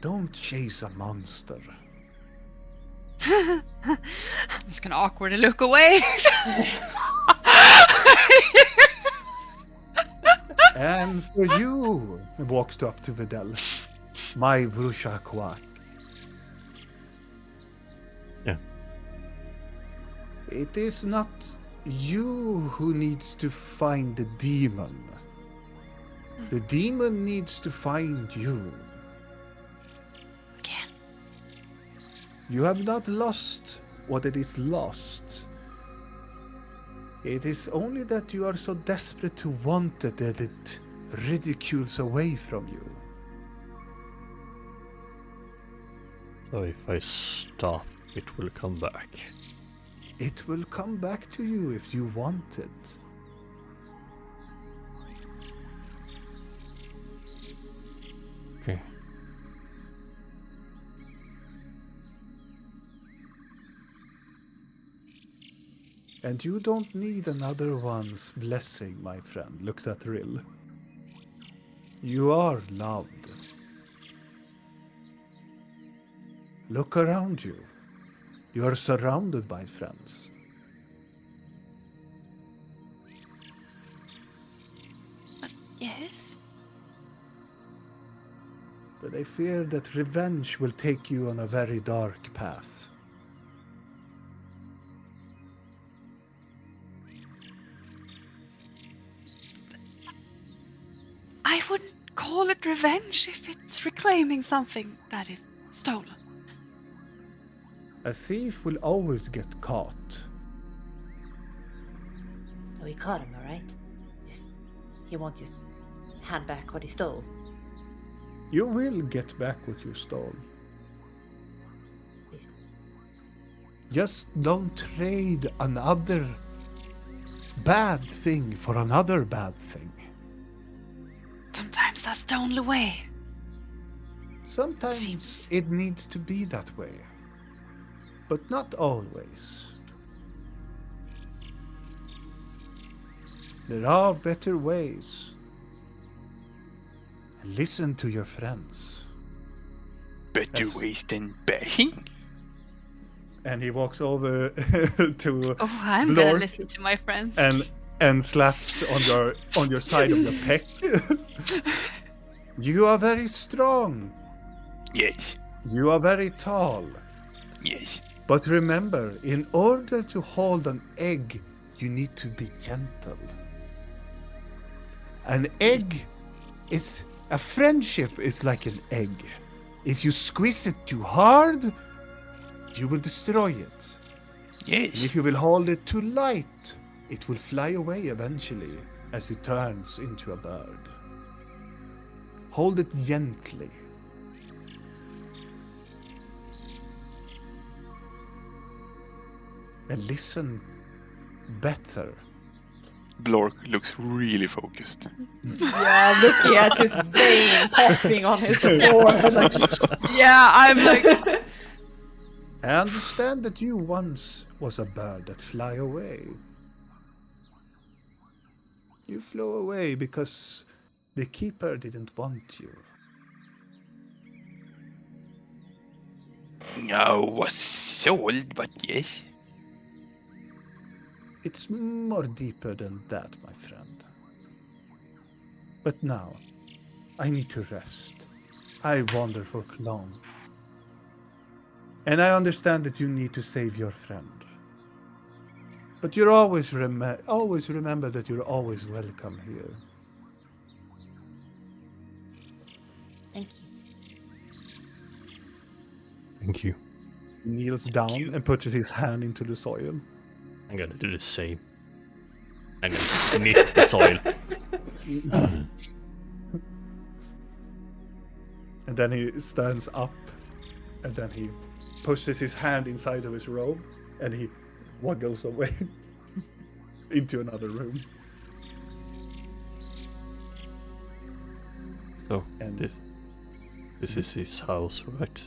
don't chase a monster. I'm just gonna awkwardly look away. And for you, he walks up to Videl, my Brushak. Yeah. It is not you who needs to find the demon. The demon needs to find you. Again. You have not lost what it is lost. It is only that you are so desperate to want it that it ridicules away from you. So if I stop, it will come back. It will come back to you if you want it. Okay. And you don't need another one's blessing, my friend. Looks at Rill. You are loved. Look around you. You are surrounded by friends. Yes. But I fear that revenge will take you on a very dark path. I wouldn't call it revenge if it's reclaiming something that is stolen. A thief will always get caught. We caught him, alright? He won't just hand back what he stole. You will get back what you stole. Please. Just don't trade another bad thing for another bad thing. Sometimes that's the only way. Sometimes Seems- it needs to be that way, but not always. There are better ways. Listen to your friends. Better Yes. ways than bashing? And he walks over to Oh, I'm gonna Blork listen to my friends. and slaps on your side of the pec. You are very strong. Yes, You are very tall. yes. But remember, in order to hold an egg, you need to be gentle. An egg is a friendship is like an egg. If you squeeze it too hard, you will destroy it. And Yes. if you will hold it too light, it will fly away eventually as it turns into a bird. Hold it gently. And listen better. Blork looks really focused. Yeah, I'm looking at his vein popping on his forehead. Like, Yeah, I'm like, I understand that you once was a bird that fly away. You flew away because the keeper didn't want you. No, was sold, but yes. It's more deeper than that, my friend. But now, I need to rest. I wander for long. And I understand that you need to save your friend. But you're always remember that you're always welcome here. Thank you. Thank you. He kneels down and puts his hand into the soil. I'm gonna do the same. I'm gonna sniff the soil. And then he stands up, and then he pushes his hand inside of his robe, and he waggles away into another room. So And this is his house, right?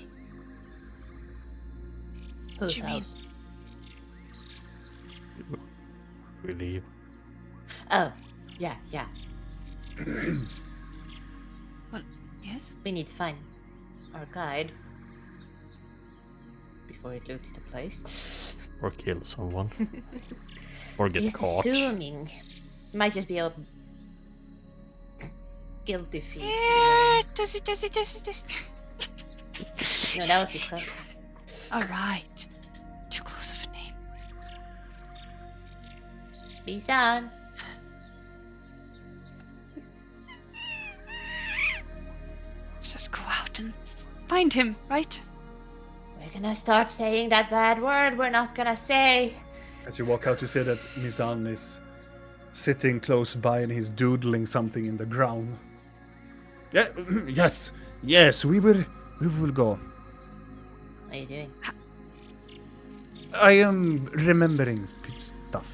Whose you mean? house? We leave. Oh, yeah. Yes. We need to find our guide before it loots the place. Or kill someone. Or get Just caught. assuming. Might just be a guilty thief. Yeah, does it. No, that was his cousin. Alright. Too close of a name. Bisan. Let's just go out and find him, right? We're gonna start saying that bad word we're not gonna say. As you walk out, you see that Mizan is sitting close by and he's doodling something in the ground. Yeah, yes, we will go. What are you doing? I am remembering stuff.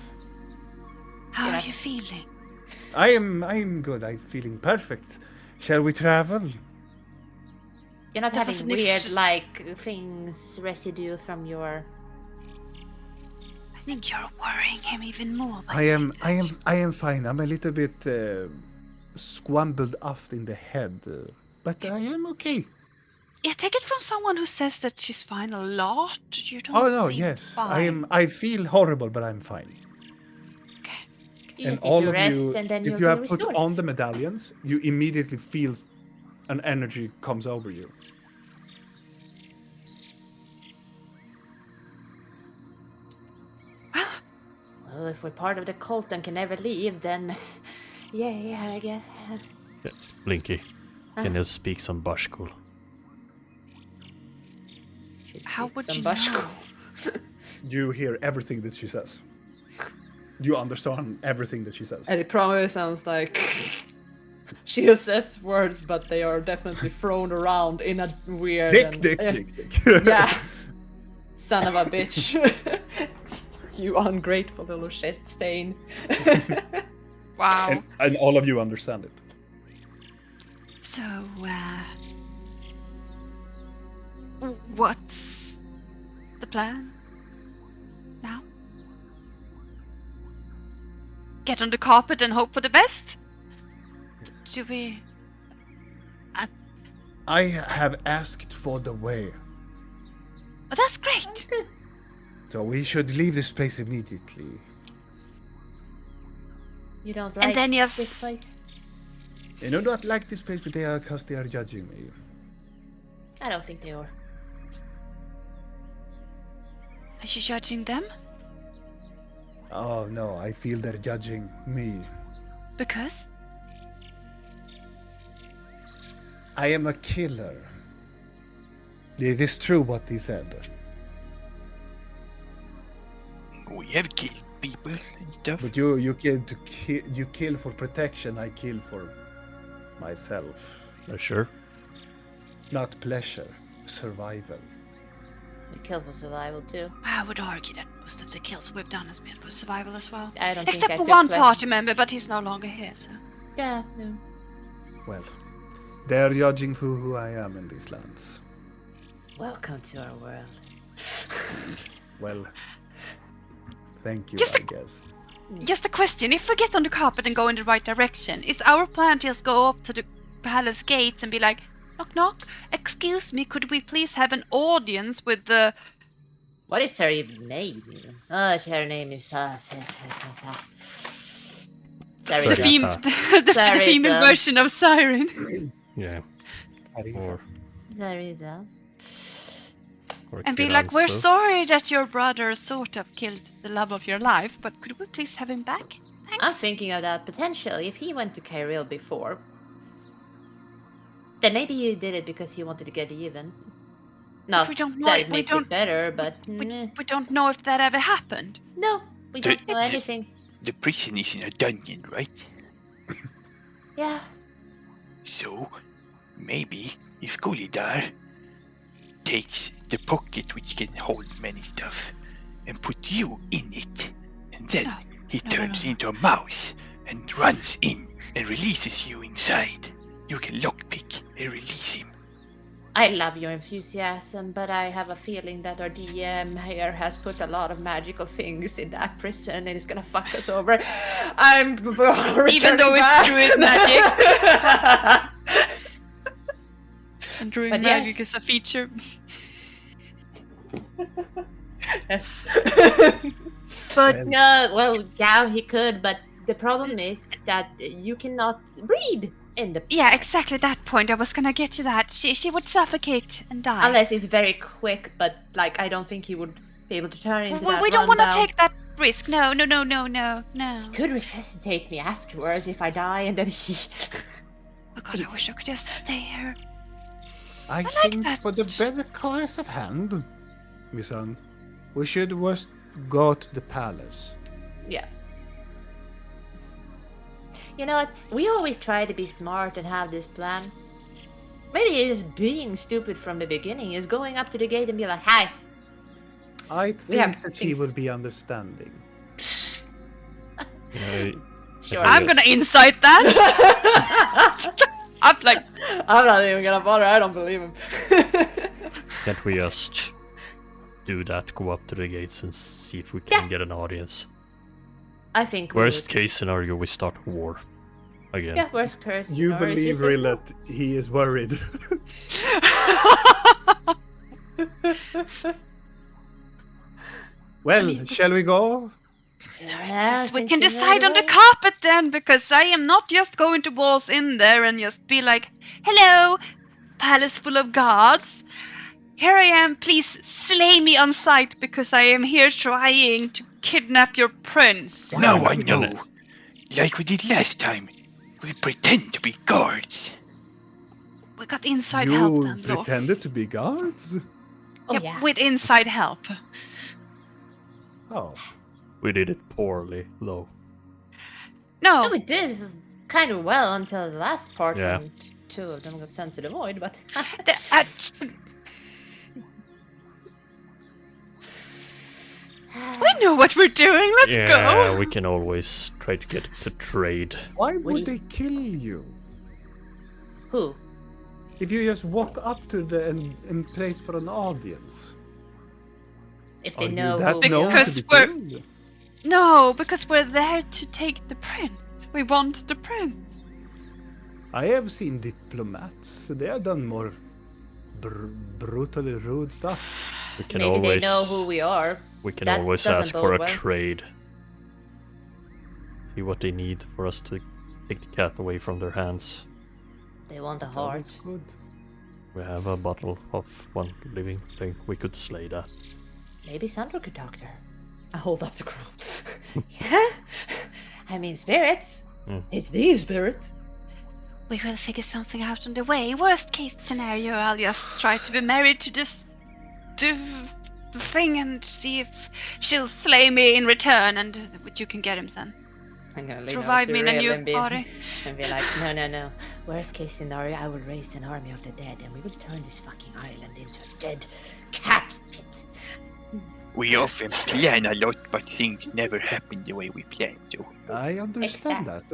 How Yeah. are you feeling? I am good. I'm feeling perfect. Shall we travel? You're not That was having an weird, ex- like, things, residue from your... I think you're worrying him even more. by I am saying that. I am fine. I'm a little bit squambled off in the head, but I am okay. Yeah, take it from someone who says that she's fine a lot. You don't Oh no, seem yes. fine. I feel horrible, but I'm fine. Okay. You And just need all to of rest you, and then if you'll you be have put restored. on the medallions, you immediately feel an energy comes over you. Well, Well, if we're part of the cult and can never leave, then... Yeah, I guess. Blinky, can you speak some Bashkul? Should how speak would some you Bashkul. know? You hear everything that she says. You understand everything that she says. And it probably sounds like she says words, but they are definitely thrown around in a weird. Dick. Yeah. Son of a bitch. You ungrateful little shit stain. Wow. And all of you understand it. So, what's the plan now? Get on the carpet and hope for the best? Do we? I have asked for the way, Oh, that's great. so we should leave this place immediately. You don't And like then yes- this place? I do not like this place because they are judging me. I don't think they are. Are you judging them? Oh no, I feel they're judging me. Because? I am a killer. It is true what he said. We have killed people and stuff. But you kill to kill. You kill for protection. I kill for myself. Sure. Not pleasure, survival. You kill for survival too. I would argue that most of the kills we've done has been for survival as well. I don't Except think I for took one pleasure- party member, but he's no longer here, so. Yeah, no. Well, they are judging for who I am in these lands. Welcome to our world. Well, thank you, Just I guess. Just a question, if we get on the carpet and go in the right direction, is our plan to just go up to the palace gates and be like, knock knock, excuse me, could we please have an audience with the... What is her name even? Oh, her name is The, Sarisa. the female Sarisa. version of Siren. Yeah. Or, Sarisa. or And be like, we're Kiransu. sorry that your brother sort of killed the love of your life, but could we please have him back? Thanks. I'm thinking of that potentially. If he went to Kyril before, then maybe he did it because he wanted to get even. Not we don't know- that it we makes don't- it better, but We don't know if that ever happened. no, we don't know It's- anything. The prison is in a dungeon, right? Yeah, So, maybe if Golidar takes the pocket which can hold many stuff and put you in it, and then No, he no, turns no. into a mouse and runs in and releases you inside. You can lockpick and release him. I love your enthusiasm, but I have a feeling that our DM here has put a lot of magical things in that prison and it's gonna fuck us over. I'm Even though it's druid magic. And doing But magic yes. is a feature. Yes. But No, well, yeah, he could, but the problem is that you cannot breed in the yeah, plant. exactly that point. I was gonna get to that. She would suffocate and die. Unless it's very quick, but like I don't think he would be able to turn into that We don't want to rundown. take that risk. No. He could resuscitate me afterwards if I die, and then he. Oh god, I wish I could just stay here. I like think that. for the better course of hand, my son, we should first go to the palace. Yeah. You know what? We always try to be smart and have this plan. Maybe he's just being stupid from the beginning. He's going up to the gate and be like, "Hi." I have think that he things- will be understanding. You know, Sure. I I'm gonna incite that. I'm like, I'm not even gonna bother. I don't believe him. can't we just do that? Go up to the gates and see if we can Yeah. get an audience. I think. we Worst would. case scenario, we start war again. Yeah, worst case. You scenario is believe, just say Rill, no. that he is worried. Well, shall we go? Yes, we since can you decide on the heard carpet then, because I am not just going to waltz in there and just be like, "Hello, palace full of gods. Here I am. Please slay me on sight because I am here trying to kidnap your prince." Now I we're know. gonna- Like we did last time. We pretend to be guards. We got inside help You then, though. pretended to be guards? Oh Yep, yeah. with inside help. Oh. We did it poorly, though. No, No, we did kind of well until the last part Yeah. when two of them got sent to the void, but. we know what we're doing. Let's Yeah, go. we can always try to get to trade. Why What would do they kill you? Who? If you just walk up to the and place for an audience? If Are they you know that who we known are. to be Because we're- killed? No, because we're there to take the prince. We want the prince. I have seen diplomats. They have done more brutally rude stuff. We can Maybe always they know who we are. we can That always doesn't ask for a bode well. trade. See what they need for us to take the cat away from their hands. They want a It's heart. always good. We have a bottle of one living thing. We could slay that. Maybe Sandra could talk to her. I hold up the crown. Yeah? I mean, spirits. Mm. It's these spirits. We will figure something out on the way. Worst case scenario, I'll just try to be married to this the thing and see if she'll slay me in return, and you can get him, son. I'm gonna lean Provide over me to in a Rill new and be, body. and be like, no. Worst case scenario, I will raise an army of the dead and we will turn this fucking island into a dead cat pit. We often plan a lot, but things never happen the way we planned. So I understand that.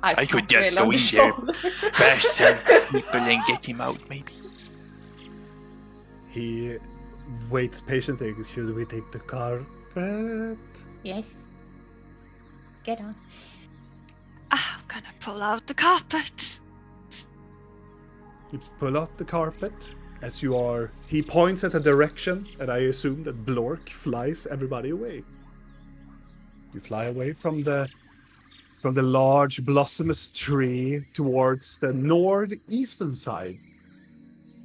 I could pat just Rill go on the in there. shoulder. bash some people and get him out, maybe. He waits patiently. Should we take the carpet? Yes. Get on. I'm gonna pull out the carpet. You pull out the carpet as you are. He points at a direction, and I assume that Blork flies everybody away. You fly away from the large blossomous tree towards the northeastern side,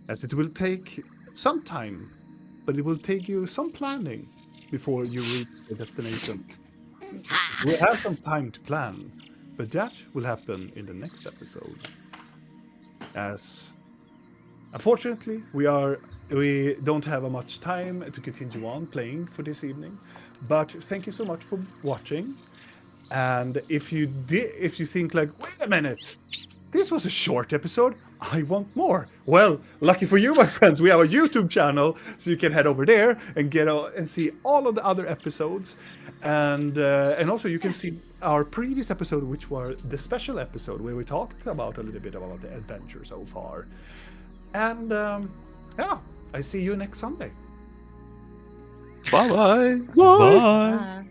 as it will take some time, but it will take you some planning before you reach the destination. So we have some time to plan, but that will happen in the next episode. As unfortunately, we don't have much time to continue on playing for this evening. But thank you so much for watching. And if you think like, wait a minute, this was a short episode, I want more. Well, lucky for you, my friends, we have a YouTube channel, so you can head over there and and see all of the other episodes. And also you can see our previous episode, which were the special episode where we talked about a little bit about the adventure so far. And yeah, I see you next Sunday. Bye bye. Bye.